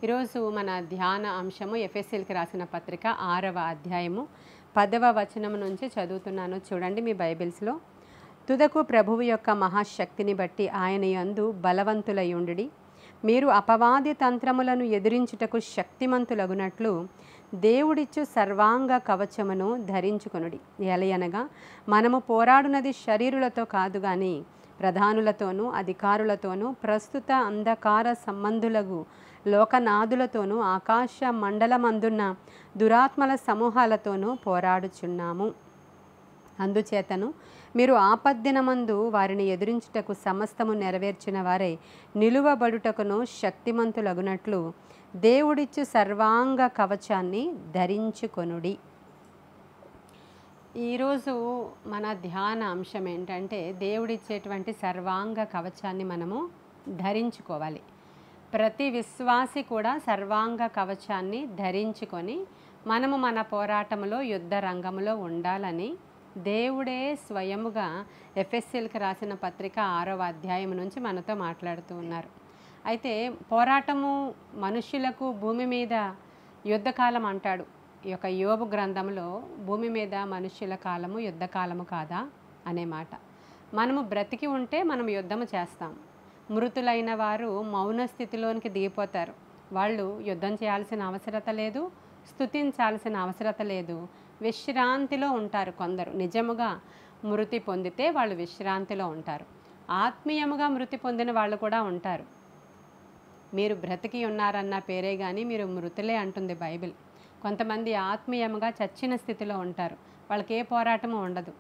ఈరోజు మన ధ్యాన అంశము ఎఫెసీయులకు రాసిన పత్రిక 6వ అధ్యాయము 10వ వచనం నుంచి చదువుతున్నాను. చూడండి మీ బైబిల్స్లో. తుదకు ప్రభువు యొక్క మహాశక్తిని బట్టి ఆయన యందు బలవంతులయుండుడి. మీరు అపవాది తంత్రములను ఎదిరించుటకు శక్తిమంతులగునట్లు దేవుడిచ్చు సర్వాంగ కవచమును ధరించుకొనుడి. ఎలయనగా మనము పోరాడునది శరీరులతో కాదు గాని ప్రధానులతోనూ అధికారులతోనూ ప్రస్తుత అంధకార సంబంధులకు లోకనాథులతోనూ ఆకాశ మండలమందున్న దురాత్మల సమూహాలతోనూ పోరాడుచున్నాము. అందుచేతను మీరు ఆపద్దినమందు వారిని ఎదిరించుటకు సమస్తము నెరవేర్చిన వారై నిలువబడుటకును శక్తిమంతులగునట్లు దేవుడిచ్చు సర్వాంగ కవచాన్ని ధరించుకొనుడి. ఈరోజు మన ధ్యాన అంశం ఏంటంటే దేవుడిచ్చేటువంటి సర్వాంగ కవచాన్ని మనము ధరించుకోవాలి. ప్రతి విశ్వాసి కూడా సర్వాంగ కవచాన్ని ధరించుకొని మనము మన పోరాటంలో యుద్ధ రంగంలో ఉండాలని దేవుడే స్వయముగా ఎఫెసీయులకు రాసిన పత్రిక 6వ అధ్యాయం నుంచి మనతో మాట్లాడుతూ ఉన్నారు. అయితే పోరాటము మనుష్యులకు భూమి మీద యుద్ధకాలం అంటాడు. ఈ యొక్క యోబు గ్రంథంలో భూమి మీద మనుష్యుల కాలము యుద్ధకాలము కాదా అనే మాట. మనము బ్రతికి ఉంటే మనం యుద్ధము చేస్తాం. మృతులైన వారు మౌన స్థితిలోనికి దిగిపోతారు. వాళ్ళు యుద్ధం చేయాల్సిన అవసరత లేదు, స్తుతించాల్సిన అవసరత లేదు, విశ్రాంతిలో ఉంటారు. కొందరు నిజముగా మృతి పొందితే వాళ్ళు విశ్రాంతిలో ఉంటారు. ఆత్మీయముగా మృతి పొందిన వాళ్ళు కూడా ఉంటారు. మీరు బ్రతికి ఉన్నారన్న పేరే కానీ మీరు మృతులే అంటుంది బైబిల్. కొంతమంది ఆత్మీయంగా చచ్చిన స్థితిలో ఉంటారు. వాళ్ళకి ఏ పోరాటము ఉండదు.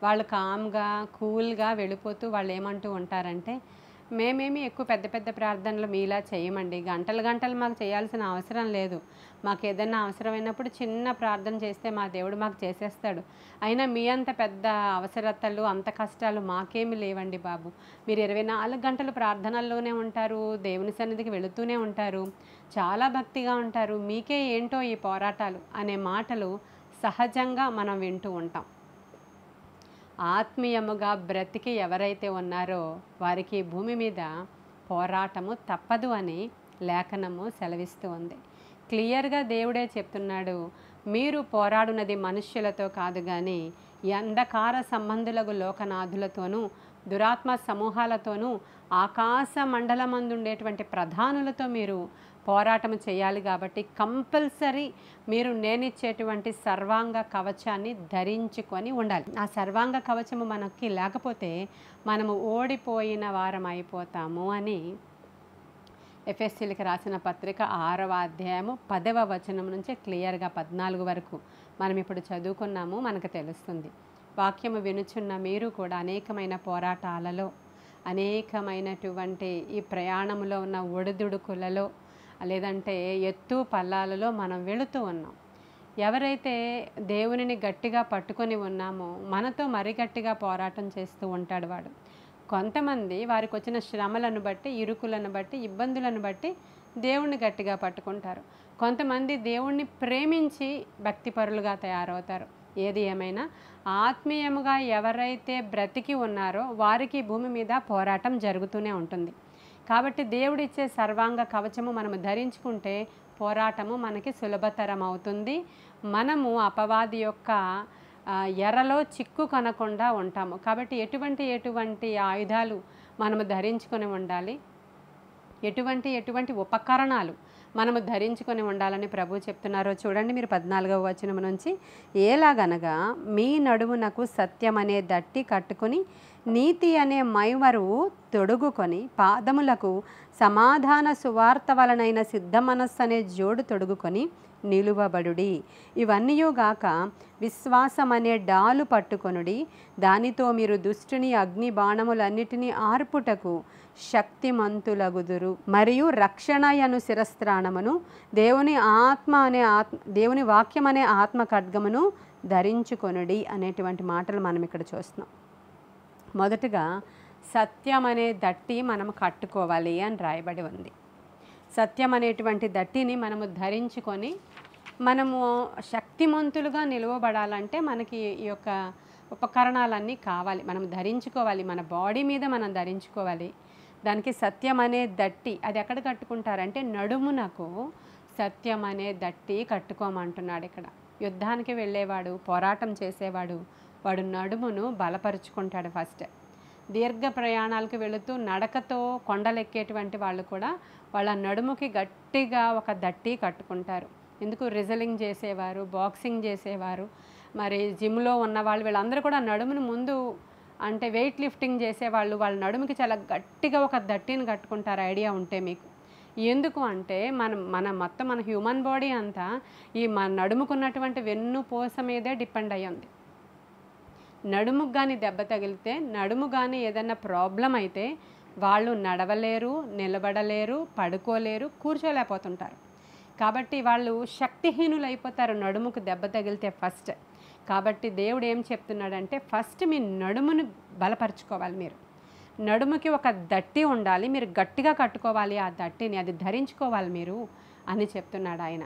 వాళ్ళు కామ్గా కూల్గా వెళ్ళిపోతూ వాళ్ళు ఏమంటూ ఉంటారంటే, మేమేమి ఎక్కువ పెద్ద పెద్ద ప్రార్థనలు మీలా చేయమండి, గంటలు గంటలు మాకు చేయాల్సిన అవసరం లేదు, మాకు ఏదైనా అవసరమైనప్పుడు చిన్న ప్రార్థన చేస్తే మా దేవుడు మాకు చేసేస్తాడు, అయినా మీ అంత పెద్ద అవసరతలు అంత కష్టాలు మాకేమి లేవండి బాబు, మీరు 24 గంటలు ప్రార్థనల్లోనే ఉంటారు, దేవుని సన్నిధికి వెళుతూనే ఉంటారు, చాలా భక్తిగా ఉంటారు, మీకే ఏంటో ఈ పోరాటాలు అనే మాటలు సహజంగా మనం వింటూ ఉంటాం. ఆత్మీయముగా బ్రతికి ఎవరైతే ఉన్నారో వారికి భూమి మీద పోరాటము తప్పదు అని లేఖనము సెలవిస్తూ ఉంది. క్లియర్గా దేవుడే చెప్తున్నాడు, మీరు పోరాడునది మనుష్యులతో కాదు కానీ ఈ అంధకార సంబంధులకు లోకనాథులతోనూ దురాత్మ సమూహాలతోనూ ఆకాశ మండలమందుండేటువంటి ప్రధానులతో మీరు పోరాటం చేయాలి. కాబట్టి కంపల్సరీ మీరు నేనిచ్చేటువంటి సర్వాంగ కవచాన్ని ధరించుకొని ఉండాలి. ఆ సర్వాంగ కవచము మనకి లేకపోతే మనము ఓడిపోయిన వారం అయిపోతాము అని ఎఫెసీయులకు రాసిన పత్రిక 6వ అధ్యాయము 10వ వచనం నుంచి క్లియర్గా 14 వరకు మనం ఇప్పుడు చదువుకున్నాము. మనకు తెలుస్తుంది. వాక్యము వినుచున్న మీరు కూడా అనేకమైన పోరాటాలలో, అనేకమైనటువంటి ఈ ప్రయాణంలో ఉన్న ఒడిదుడుకులలో, లేదంటే ఎత్తు పల్లాలలో మనం వెళుతూ ఉన్నాం. ఎవరైతే దేవునిని గట్టిగా పట్టుకొని ఉన్నామో మనతో మరి గట్టిగా పోరాటం చేస్తూ ఉంటాడు వాడు. కొంతమంది వారికి వచ్చిన శ్రమలను బట్టి, ఇరుకులను బట్టి, ఇబ్బందులను బట్టి దేవుణ్ణి గట్టిగా పట్టుకుంటారు. కొంతమంది దేవుణ్ణి ప్రేమించి భక్తిపరులుగా తయారవుతారు. ఏది ఏమైనా ఆత్మీయముగా ఎవరైతే బ్రతికి ఉన్నారో వారికి భూమి మీద పోరాటం జరుగుతూనే ఉంటుంది. కాబట్టి దేవుడిచ్చే సర్వాంగ కవచము మనము ధరించుకుంటే పోరాటము మనకి సులభతరం అవుతుంది. మనము అపవాది యొక్క ఎరలో చిక్కు కొనకుండా ఉంటాము. కాబట్టి ఎటువంటి ఆయుధాలు మనము ధరించుకొని ఉండాలి, ఎటువంటి ఉపకరణాలు మనము ధరించుకొని ఉండాలని ప్రభు చెప్తున్నారో చూడండి. మీరు 14వ వచనం నుంచి, ఏలాగనగా మీ నడుమునకు సత్యమనే దట్టి కట్టుకుని నీతి అనే మైమరు తొడుగుకొని పాదములకు సమాధాన సువార్త వలనైన సిద్ధ మనస్సు అనే జోడు తొడుగుకొని నిలువబడుడి. ఇవన్నీయుగాక విశ్వాసం అనే డాలు పట్టుకొనుడి. దానితో మీరు దుష్టుని అగ్ని బాణములన్నిటినీ ఆర్పుటకు శక్తిమంతులగుదురు. మరియు రక్షణ అను శిరస్త్రాణమును దేవుని వాక్యం అనే ఆత్మ ఖడ్గమును ధరించుకొనుడి అనేటువంటి మాటలు మనం ఇక్కడ చూస్తున్నాం. మొదటగా సత్యం అనే దట్టి మనం కట్టుకోవాలి అని రాయబడి ఉంది. సత్యం అనేటువంటి దట్టిని మనము ధరించుకొని మనము శక్తిమంతులుగా నిలువబడాలంటే మనకి ఈ యొక్క ఉపకరణాలన్నీ కావాలి. మనం ధరించుకోవాలి, మన బాడీ మీద మనం ధరించుకోవాలి. దానికి సత్యం అనే దట్టి అది ఎక్కడ కట్టుకుంటారంటే నడుమునకు సత్యం అనే దట్టి కట్టుకోమంటున్నాడు ఇక్కడ. యుద్ధానికి వెళ్ళేవాడు, పోరాటం చేసేవాడు, వాడు నడుమును బలపరుచుకుంటాడు ఫస్ట్. దీర్ఘ ప్రయాణాలకు వెళుతూ నడకతో కొండలెక్కేటువంటి వాళ్ళు కూడా వాళ్ళ నడుముకి గట్టిగా ఒక దట్టి కట్టుకుంటారు. ఎందుకు? రెజ్లింగ్ చేసేవారు, బాక్సింగ్ చేసేవారు, మరి జిమ్లో ఉన్నవాళ్ళు వీళ్ళందరూ కూడా నడుమును ముందు అంటే వెయిట్ లిఫ్టింగ్ చేసేవాళ్ళు వాళ్ళ నడుముకి చాలా గట్టిగా ఒక దట్టిని కట్టుకుంటారు, ఐడియా ఉంటే మీకు. ఎందుకు అంటే మన హ్యూమన్ బాడీ అంతా ఈ మన నడుముకున్నటువంటి వెన్నుపూస మీదే డిపెండ్ అయ్యి ఉంది. నడుముకు కానీ దెబ్బ తగిలితే, నడుము కానీ ఏదైనా ప్రాబ్లం అయితే వాళ్ళు నడవలేరు, నిలబడలేరు, పడుకోలేరు, కూర్చోలేకపోతుంటారు. కాబట్టి వాళ్ళు శక్తిహీనులు అయిపోతారు నడుముకు దెబ్బ తగిలితే ఫస్ట్. కాబట్టి దేవుడు ఏం చెప్తున్నాడంటే ఫస్ట్ మీ నడుమును బలపరుచుకోవాలి. మీరు నడుముకి ఒక దట్టి ఉండాలి, మీరు గట్టిగా కట్టుకోవాలి ఆ దట్టిని, అది ధరించుకోవాలి మీరు అని చెప్తున్నాడు ఆయన.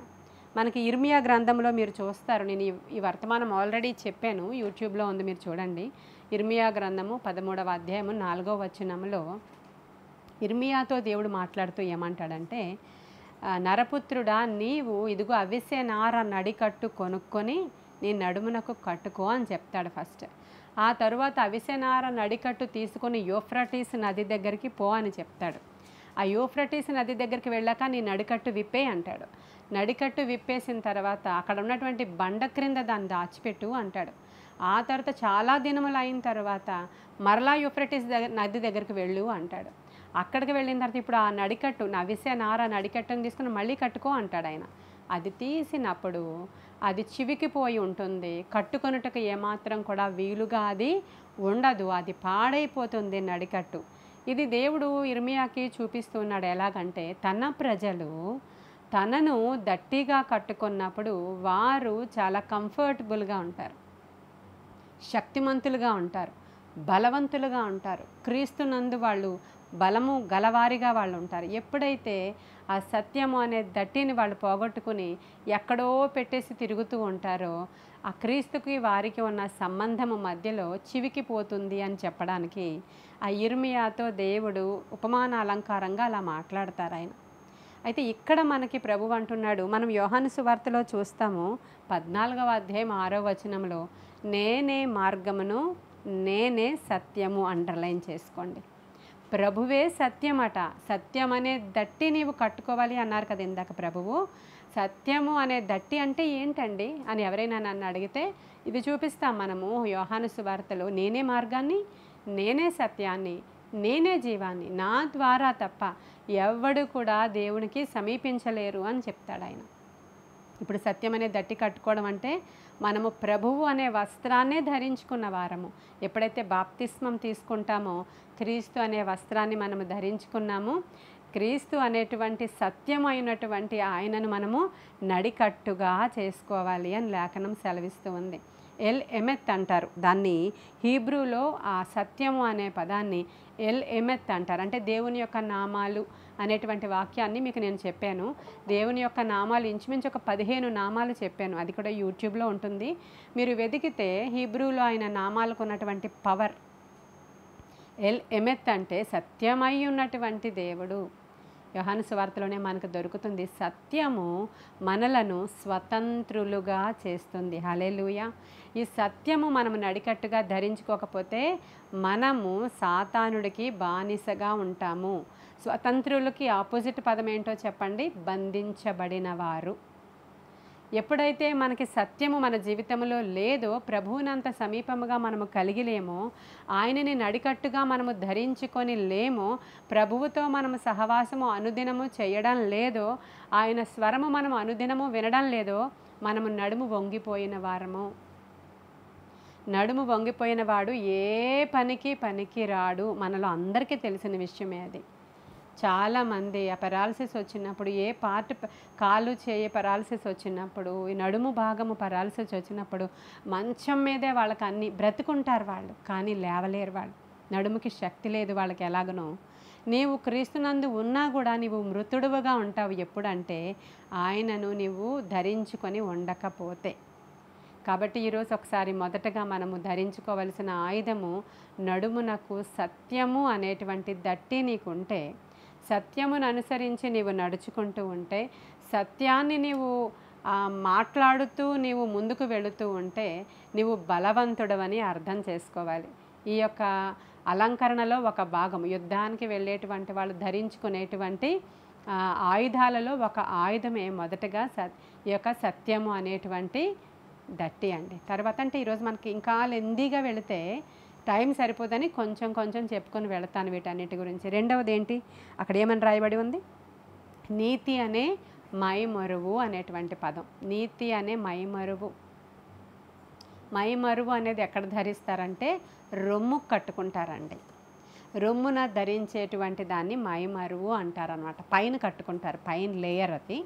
మనకి ఇర్మియా గ్రంథంలో మీరు చూస్తారు, నేను ఈ వర్తమానం ఆల్రెడీ చెప్పాను, యూట్యూబ్లో ఉంది, మీరు చూడండి. ఇర్మియా గ్రంథము 13వ అధ్యాయము 4వ వచనంలో ఇర్మియాతో దేవుడు మాట్లాడుతూ ఏమంటాడంటే, నరపుత్రుడా, నీవు ఇదిగో అవిసె నార నడికట్టు కొనుక్కొని నీ నడుమునకు కట్టుకో అని చెప్తాడు ఫస్ట్. ఆ తరువాత అవిసె నార నడికట్టు తీసుకొని యూఫ్రటీస్ నది దగ్గరికి పో అని చెప్తాడు. ఆ యూఫ్రటీస్ నది దగ్గరికి వెళ్ళాక నీ నడికట్టు విప్పే అంటాడు. నడికట్టు విప్పేసిన తర్వాత అక్కడ ఉన్నటువంటి బండ క్రింద దాన్ని దాచిపెట్టు అంటాడు. ఆ తర్వాత చాలా దినములు అయిన తర్వాత మరలా యూఫ్రటీస్ నది దగ్గరికి వెళ్ళు అంటాడు. అక్కడికి వెళ్ళిన తర్వాత ఇప్పుడు ఆ నడికట్టు అవిసె నార నడికట్టుని తీసుకుని మళ్ళీ కట్టుకో అంటాడు ఆయన. అది తీసినప్పుడు అది చివికిపోయి ఉంటుంది, కట్టుకొనుటకు ఏమాత్రం కూడా వీలుగా అది ఉండదు, అది పాడైపోతుంది నడికట్టు. ఇది దేవుడు ఇర్మియాకి చూపిస్తున్నాడు. ఎలాగంటే తన ప్రజలు తనను దట్టిగా కట్టుకున్నప్పుడు వారు చాలా కంఫర్టబుల్గా ఉంటారు, శక్తిమంతులుగా ఉంటారు, బలవంతులుగా ఉంటారు. క్రీస్తునందు వాళ్ళు బలము గలవారిగా వాళ్ళు ఉంటారు. ఎప్పుడైతే ఆ సత్యము అనే దట్టిని వాళ్ళు పోగొట్టుకుని ఎక్కడో పెట్టేసి తిరుగుతూ ఉంటారో ఆ క్రీస్తుకి వారికి ఉన్న సంబంధము మధ్యలో చివికిపోతుంది అని చెప్పడానికి ఆ ఇర్మియాతో దేవుడు ఉపమాన అలంకారంగా అలా మాట్లాడతారు ఆయన. అయితే ఇక్కడ మనకి ప్రభువు అంటున్నాడు, మనం యోహాను సువార్తలో చూస్తాము 14వ అధ్యాయం 6వ వచనంలో, నేనే మార్గమును నేనే సత్యము అండర్లైన్ చేసుకోండి. ప్రభువే సత్యమట. సత్యం అనే దట్టి నీవు కట్టుకోవాలి అన్నారు కదా ఇందాక ప్రభువు. సత్యము అనే దట్టి అంటే ఏంటండి అని ఎవరైనా నన్ను అడిగితే ఇది చూపిస్తాం మనము యోహాను సువార్తలో, నేనే మార్గాన్ని, నేనే సత్యాన్ని, నేనే జీవాన్ని, నా ద్వారా తప్ప ఎవ్వడు కూడా దేవునికి సమీపించలేరు అని చెప్తాడు ఆయన. ఇప్పుడు సత్యం అనే దట్టి కట్టుకోవడం అంటే మనము ప్రభువు అనే వస్త్రాన్నే ధరించుకున్న వారము. ఎప్పుడైతే బాప్తిస్మం తీసుకుంటామో క్రీస్తు అనే వస్త్రాన్ని మనము ధరించుకున్నాము. క్రీస్తు అనేటువంటి సత్యమైనటువంటి ఆయనను మనము నడికట్టుగా చేసుకోవాలి అని లేఖనం సెలవిస్తూ ఉంది. ఎల్ ఎమెత్ అంటారు దాన్ని. హీబ్రూలో ఆ సత్యము అనే పదాన్ని ఎల్ ఎమెత్ అంటారు. అంటే దేవుని యొక్క నామాలు అనేటువంటి వాక్యాన్ని మీకు నేను చెప్పాను. దేవుని యొక్క నామాలు ఇంచుమించు ఒక 15 నామాలు చెప్పాను. అది కూడా యూట్యూబ్లో ఉంటుంది, మీరు వెతికితే హీబ్రూలో ఆయన నామాలకు ఉన్నటువంటి పవర్. ఎల్ ఎమెత్ అంటే సత్యమై ఉన్నటువంటి దేవుడు. యోహాను సువార్తలోనే మనకు దొరుకుతుంది. సత్యము మనలను స్వతంత్రులుగా చేస్తుంది. హల్లెలూయా. ఈ సత్యము మనము నడికట్టుగా ధరించుకోకపోతే మనము సాతానుడికి బానిసగా ఉంటాము. స్వతంత్రులకి ఆపోజిట్ పదం ఏంటో చెప్పండి? బంధించబడిన వారు. ఎప్పుడైతే మనకి సత్యము మన జీవితంలో లేదో, ప్రభువునంత సమీపముగా మనము కలిగిలేమో, ఆయనని నడికట్టుగా మనము ధరించుకొని లేమో, ప్రభువుతో మనము సహవాసము అనుదినము చేయడం లేదో, ఆయన స్వరము మనము అనుదినము వినడం లేదో, మనము నడుము వంగిపోయిన వారము. నడుము వంగిపోయిన వాడు ఏ పనికి రాడు. మనలో అందరికీ తెలిసిన విషయమే అది. చాలామంది ఆ పెరాలసిస్ వచ్చినప్పుడు, ఏ పార్ట్ కాలు చేయి పెరాలసిస్ వచ్చినప్పుడు, ఈ నడుము భాగము పెరాలసిస్ వచ్చినప్పుడు మంచం మీదే వాళ్ళకి అన్నీ బ్రతుకుంటారు వాళ్ళు, కానీ లేవలేరు వాళ్ళు. నడుముకి శక్తి లేదు వాళ్ళకి. ఎలాగనో నీవు క్రీస్తునందు ఉన్నా కూడా నీవు మృతుడువుగా ఉంటావు. ఎప్పుడంటే ఆయనను నీవు ధరించుకొని ఉండకపోతే. కాబట్టి ఈరోజు ఒకసారి మొదటగా మనము ధరించుకోవలసిన ఆయుధము నడుమునకు సత్యము అనేటువంటి దట్టి నీకుంటే, సత్యమును అనుసరించి నీవు నడుచుకుంటూ ఉంటే, సత్యాన్ని నీవు మాట్లాడుతూ నీవు ముందుకు వెళుతూ ఉంటే నీవు బలవంతుడవని అర్థం చేసుకోవాలి. ఈ యొక్క అలంకరణలో ఒక భాగం, యుద్ధానికి వెళ్ళేటువంటి వాళ్ళు ధరించుకునేటువంటి ఆయుధాలలో ఒక ఆయుధమే మొదటగా ఈ యొక్క సత్యము అనేటువంటి దట్టి అండి. తర్వాత అంటే ఈరోజు మనకి ఇంకా లెందీగా వెళితే టైం సరిపోదని కొంచెం కొంచెం చెప్పుకొని వెళతాను వీటన్నిటి గురించి. రెండవది ఏంటి, అక్కడ ఏమని రాయబడి ఉంది, నీతి అనే మైమరువు అనేటువంటి పదం. నీతి అనే మైమరువు. మైమరువు అనేది ఎక్కడ ధరిస్తారంటే రొమ్ము కట్టుకుంటారండి. రొమ్మున ధరించేటువంటి దాన్ని మైమరువు అంటారనమాట. పైన కట్టుకుంటారు, పైన లేయర్ అది.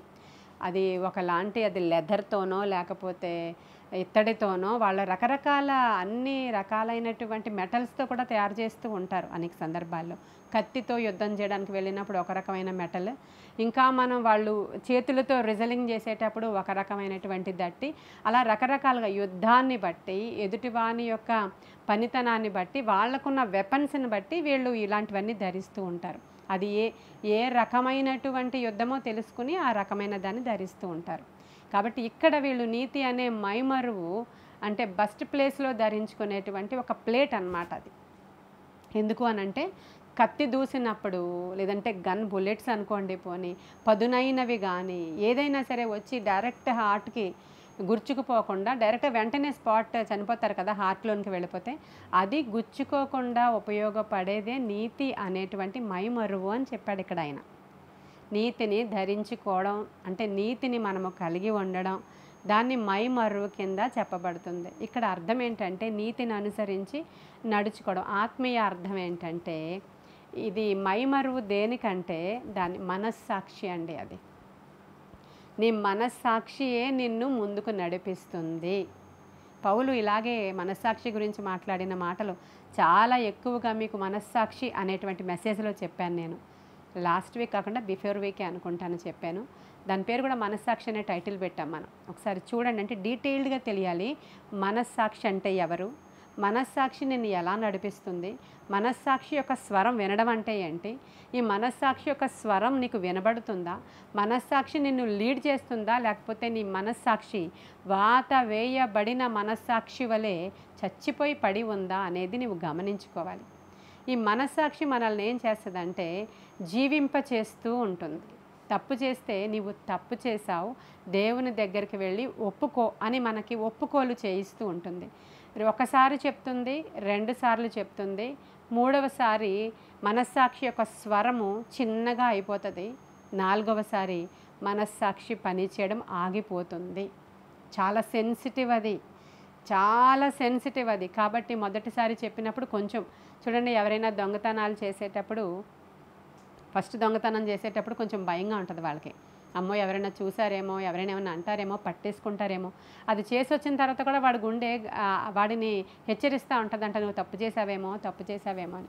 అది ఒకలాంటి అది లెదర్తోనో లేకపోతే ఇత్తడితోనో వాళ్ళ రకరకాల అన్ని రకాలైనటువంటి మెటల్స్తో కూడా తయారు చేస్తూ ఉంటారు అనేక సందర్భాల్లో. కత్తితో యుద్ధం చేయడానికి వెళ్ళినప్పుడు ఒక రకమైన మెటల్, ఇంకా మనం వాళ్ళు చేతులతో రిజలింగ్ చేసేటప్పుడు ఒక రకమైనటువంటి దట్టి, అలా రకరకాలుగా యుద్ధాన్ని బట్టి ఎదుటివాని యొక్క పనితనాన్ని బట్టి వాళ్ళకున్న వెపన్స్ని బట్టి వీళ్ళు ఇలాంటివన్నీ ధరిస్తూ ఉంటారు. అది ఏ రకమైనటువంటి యుద్ధమో తెలుసుకుని ఆ రకమైన దాన్ని ధరిస్తూ ఉంటారు. కాబట్టి ఇక్కడ వీళ్ళు నీతి అనే మైమరువు అంటే బస్ట్ ప్లేస్లో ధరించుకునేటువంటి ఒక ప్లేట్ అన్నమాట అది. ఎందుకు అనంటే కత్తి దూసినప్పుడు లేదంటే గన్ బుల్లెట్స్ అనుకోండి, పోనీ పదునైనవి కానీ ఏదైనా సరే వచ్చి డైరెక్ట్ హార్ట్కి గుచ్చుకుపోకుండా డైరెక్ట్ వెంటనే స్పాట్ చనిపోతారు కదా హార్ట్లోనికి వెళ్ళిపోతే, అది గుచ్చుకోకుండా ఉపయోగపడేదే నీతి అనేటువంటి మైమరువు అని చెప్పాడు ఇక్కడ ఆయన. నీతిని ధరించుకోవడం అంటే నీతిని మనము కలిగి ఉండడం, దాన్ని మైమరువు కింద చెప్పబడుతుంది. ఇక్కడ అర్థం ఏంటంటే నీతిని అనుసరించి నడుచుకోవడం. ఆత్మీయ అర్థం ఏంటంటే ఇది మైమరువు దేనికంటే దాని మనస్సాక్షి అండి. అది నీ మనస్సాక్షియే నిన్ను ముందుకు నడిపిస్తుంది. పౌలు ఇలాగే మనస్సాక్షి గురించి మాట్లాడిన మాటలు చాలా ఎక్కువగా మీకు మనస్సాక్షి అనేటువంటి మెసేజ్లో చెప్పాను నేను. లాస్ట్ వీక్ కాకుండా బిఫోర్ వీకే అనుకుంటాను చెప్పాను. దాని పేరు కూడా మనస్సాక్షి అనే టైటిల్ పెట్టాం మనం. ఒకసారి చూడండి, అంటే డీటెయిల్డ్గా తెలియాలి మనస్సాక్షి అంటే ఎవరు, మనస్సాక్షి నిన్ను ఎలా నడిపిస్తుంది, మనస్సాక్షి యొక్క స్వరం వినడం అంటే ఏంటి, ఈ మనస్సాక్షి యొక్క స్వరం నీకు వినబడుతుందా, మనస్సాక్షి నిన్ను లీడ్ చేస్తుందా, లేకపోతే నీ మనస్సాక్షి వాత వేయబడిన మనస్సాక్షి వలె చచ్చిపోయి పడి ఉందా అనేది నువ్వు గమనించుకోవాలి. ఈ మనస్సాక్షి మనల్ని ఏం చేస్తుందంటే జీవింప చేస్తూ ఉంటుంది. తప్పు చేస్తే నీవు తప్పు చేసావు, దేవుని దగ్గరికి వెళ్ళి ఒప్పుకో అని మనకి ఒప్పుకోలు చేయిస్తూ ఉంటుంది. ఒకసారి చెప్తుంది, 2 సార్లు చెప్తుంది, 3వసారి మనస్సాక్షి యొక్క స్వరము చిన్నగా అయిపోతుంది, 4వసారి మనస్సాక్షి పనిచేయడం ఆగిపోతుంది. చాలా సెన్సిటివ్ అది, చాలా సెన్సిటివ్ అది. కాబట్టి మొదటిసారి చెప్పినప్పుడు కొంచెం చూడండి, ఎవరైనా దొంగతనాలు చేసేటప్పుడు ఫస్ట్ దొంగతనం చేసేటప్పుడు కొంచెం భయంగా ఉంటుంది వాళ్ళకి. అమ్మో ఎవరైనా చూసారేమో, ఎవరైనా ఏమైనా అంటారేమో, పట్టేసుకుంటారేమో. అది చేసి వచ్చిన తర్వాత కూడా వాడి గుండె వాడిని హెచ్చరిస్తూ ఉంటుందంట, నువ్వు తప్పు చేసావేమో అని.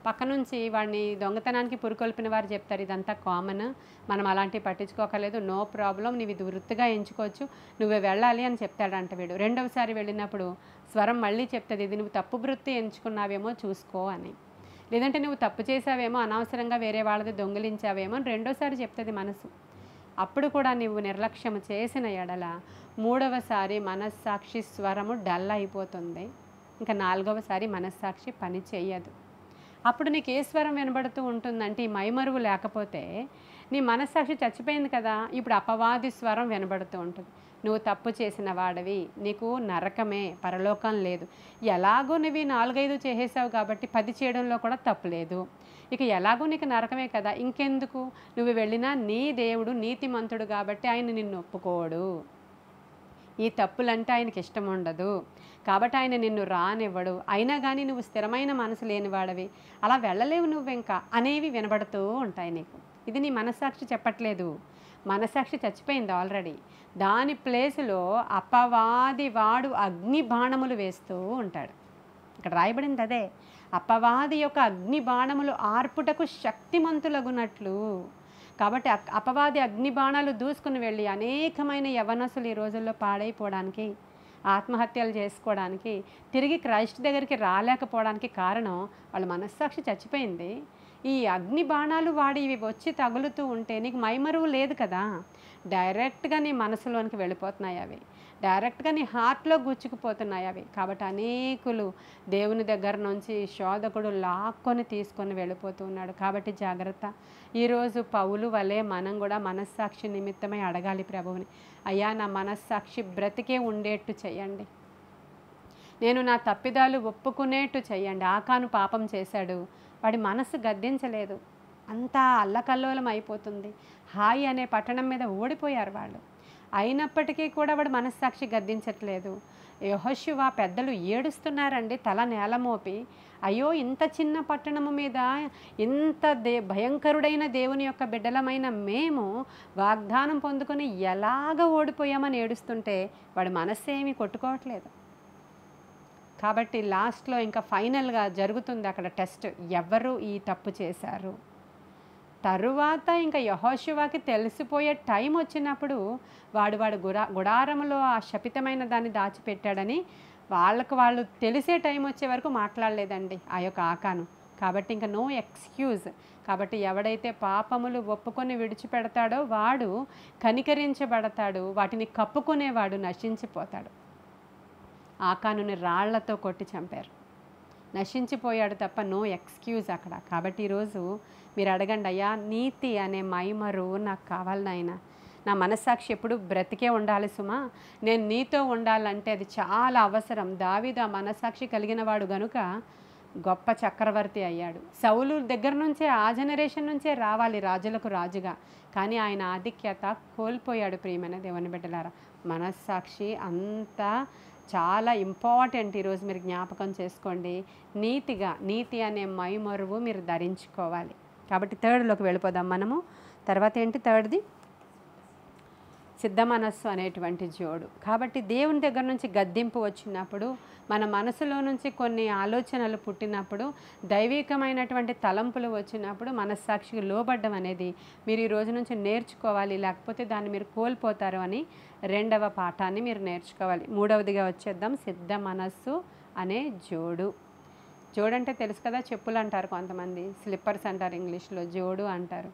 పక్క నుంచి వాడిని దొంగతనానికి పురుకొల్పిన వారు చెప్తారు, ఇదంతా కామన్, మనం అలాంటివి పట్టించుకోకలేదు, నో ప్రాబ్లం, నీవు ఇది వృత్తిగా ఎంచుకోవచ్చు, నువ్వే వెళ్ళాలి అని చెప్తాడంట వీడు. 2వసారి వెళ్ళినప్పుడు స్వరం మళ్ళీ చెప్తుంది, ఇది నువ్వు తప్పు వృత్తి ఎంచుకున్నావేమో చూసుకో అని, లేదంటే నువ్వు తప్పు చేసావేమో, అనవసరంగా వేరే వాళ్ళది దొంగిలించావేమో అని 2వసారి చెప్తుంది మనసు. అప్పుడు కూడా నువ్వు నిర్లక్ష్యం చేసిన ఎడల 3వసారి మనస్సాక్షి స్వరము డల్ అయిపోతుంది. ఇంకా 4వసారి మనస్సాక్షి పని చేయదు. అప్పుడు నీకు ఏ స్వరం వినబడుతూ ఉంటుందంటే, ఈ మైమరువు లేకపోతే నీ మనస్సాక్షి చచ్చిపోయింది కదా, ఇప్పుడు అపవాది స్వరం వినబడుతూ ఉంటుంది. నువ్వు తప్పు చేసిన వాడివి, నీకు నరకమే, పరలోకం లేదు, ఎలాగో నువ్వు 4-5 చేసేసావు కాబట్టి 10 చేయడంలో కూడా తప్పు లేదు, ఇక ఎలాగో నీకు నరకమే కదా, ఇంకెందుకు నువ్వు వెళ్ళినా నీ దేవుడు నీతిమంతుడు కాబట్టి ఆయన నిన్ను ఒప్పుకోడు, ఈ తప్పులంటే ఆయనకి ఇష్టం ఉండదు, కాబట్టి ఆయన నిన్ను రానివ్వడు, అయినా కానీ నువ్వు స్థిరమైన మనసు లేనివాడవి, అలా వెళ్ళలేవు నువ్వు ఇంకా అనేవి వినబడుతూ ఉంటాయి నీకు. ఇది నీ మనస్సాక్షి చెప్పట్లేదు, మనస్సాక్షి చచ్చిపోయింది ఆల్రెడీ. దాని ప్లేసులో అపవాది వాడు అగ్ని బాణములు వేస్తూ ఉంటాడు. ఇక్కడ రాయబడింది అదే, అపవాది యొక్క అగ్ని బాణములు ఆర్పుటకు శక్తిమంతులగునట్లు. కాబట్టి అపవాది అగ్ని బాణాలు దూసుకుని వెళ్ళి అనేకమైన యవనసులు ఈ రోజుల్లో పాడైపోవడానికి, ఆత్మహత్యలు చేసుకోవడానికి, తిరిగి క్రైస్ట్ దగ్గరికి రాలేకపోవడానికి కారణం వాళ్ళ మనస్సాక్షి చచ్చిపోయింది. ఈ అగ్ని బాణాలు వాడి ఇవి వచ్చి తగులుతూ ఉంటే నీకు మైమరువు లేదు కదా, డైరెక్ట్గా నీ మనసులోనికి వెళ్ళిపోతున్నాయి అవి, డైరెక్ట్గా నీ హార్ట్లో గుచ్చుకుపోతున్నాయి అవి. కాబట్టి అనేకులు దేవుని దగ్గర నుంచి శోధకుడు లాక్కొని తీసుకొని వెళ్ళిపోతూ ఉన్నాడు. కాబట్టి జాగ్రత్త. ఈరోజు పౌలు వలె మనం కూడా మనస్సాక్షి నిమిత్తమై అడగాలి ప్రభువుని, అయ్యా నా మనస్సాక్షి బ్రతికే ఉండేట్టు చేయండి, నేను నా తప్పిదాలు ఒప్పుకునేట్టు చేయండి. ఆకాను పాపం చేశాడు, వాడి మనసు గద్దించలేదు, అంతా అల్లకల్లోలం అయిపోతుంది. హాయి అనే పట్టణం మీద ఓడిపోయారు వాళ్ళు, అయినప్పటికీ కూడా వాడు మనస్సాక్షి గద్దించట్లేదు. యెహోషువ పెద్దలు ఏడుస్తున్నారండి తల నేల మోపి, అయ్యో ఇంత చిన్న పట్టణము మీద ఇంత భయంకరుడైన దేవుని యొక్క బిడ్డలమైన మేము వాగ్దానం పొందుకొని ఎలాగ ఓడిపోయామని ఏడుస్తుంటే వాడి మనస్సేమీ కొట్టుకోవట్లేదు. కాబట్టి లాస్ట్లో ఇంకా ఫైనల్గా జరుగుతుంది అక్కడ టెస్ట్, ఎవరు ఈ తప్పు చేశారు. తరువాత ఇంకా యెహోషువకి తెలిసిపోయే టైం వచ్చినప్పుడు వాడు గుడారంలో ఆ శపితమైన దాన్ని దాచిపెట్టాడని వాళ్ళు తెలిసే టైం వచ్చే వరకు మాట్లాడలేదండి ఆ యొక్క ఆకాను. కాబట్టి ఇంకా నో ఎక్స్క్యూజ్. కాబట్టి ఎవడైతే పాపములు ఒప్పుకొని విడిచిపెడతాడో వాడు కనికరించబడతాడు, వాటిని కప్పుకునేవాడు నశించిపోతాడు. ఆకానుని రాళ్లతో కొట్టి చంపారు, నశించిపోయాడు తప్ప నో ఎక్స్క్యూజ్ అక్కడ. కాబట్టి ఈరోజు మీరు అడగండి, అయ్యా నీతి అనే మైమరు నాకు కావాలి నాయనా, నా మనస్సాక్షి ఎప్పుడు బ్రతికే ఉండాలి సుమా, నేను నీతో ఉండాలంటే అది చాలా అవసరం. దావీదు ఆ మనస్సాక్షి కలిగిన వాడు గనుక గొప్ప చక్రవర్తి అయ్యాడు. సౌలు దగ్గర నుంచే ఆ జనరేషన్ నుంచే రావాలి రాజులకు రాజుగా, కానీ ఆయన ఆధిక్యత కోల్పోయాడు. ప్రియమైన దేవుని బిడ్డలారా, మనస్సాక్షి అంతా చాలా ఇంపార్టెంట్. ఈరోజు మీరు జ్ఞాపకం చేసుకోండి, నీతి అనే మైమరువు మీరు ధరించుకోవాలి. కాబట్టి థర్డ్లోకి వెళ్ళిపోదాం మనము. తర్వాత ఏంటి థర్డ్ది? సిద్ధ మనస్సు అనేటువంటి జోడు. కాబట్టి దేవుని దగ్గర నుంచి గద్దింపు వచ్చినప్పుడు, మన మనసులో నుంచి కొన్ని ఆలోచనలు పుట్టినప్పుడు, దైవికమైనటువంటి తలంపులు వచ్చినప్పుడు మనస్సాక్షికి లోబడ్డం అనేది మీరు ఈ రోజు నుంచి నేర్చుకోవాలి, లేకపోతే దాన్ని మీరు కోల్పోతారు అని రెండవ పాఠాన్ని మీరు నేర్చుకోవాలి. మూడవదిగా వచ్చేద్దాం, సిద్ధ మనస్సు అనే జోడు. జోడంటే తెలుసు కదా, చెప్పులు అంటారు కొంతమంది, స్లిప్పర్స్ అంటారు ఇంగ్లీష్లో, జోడు అంటారు.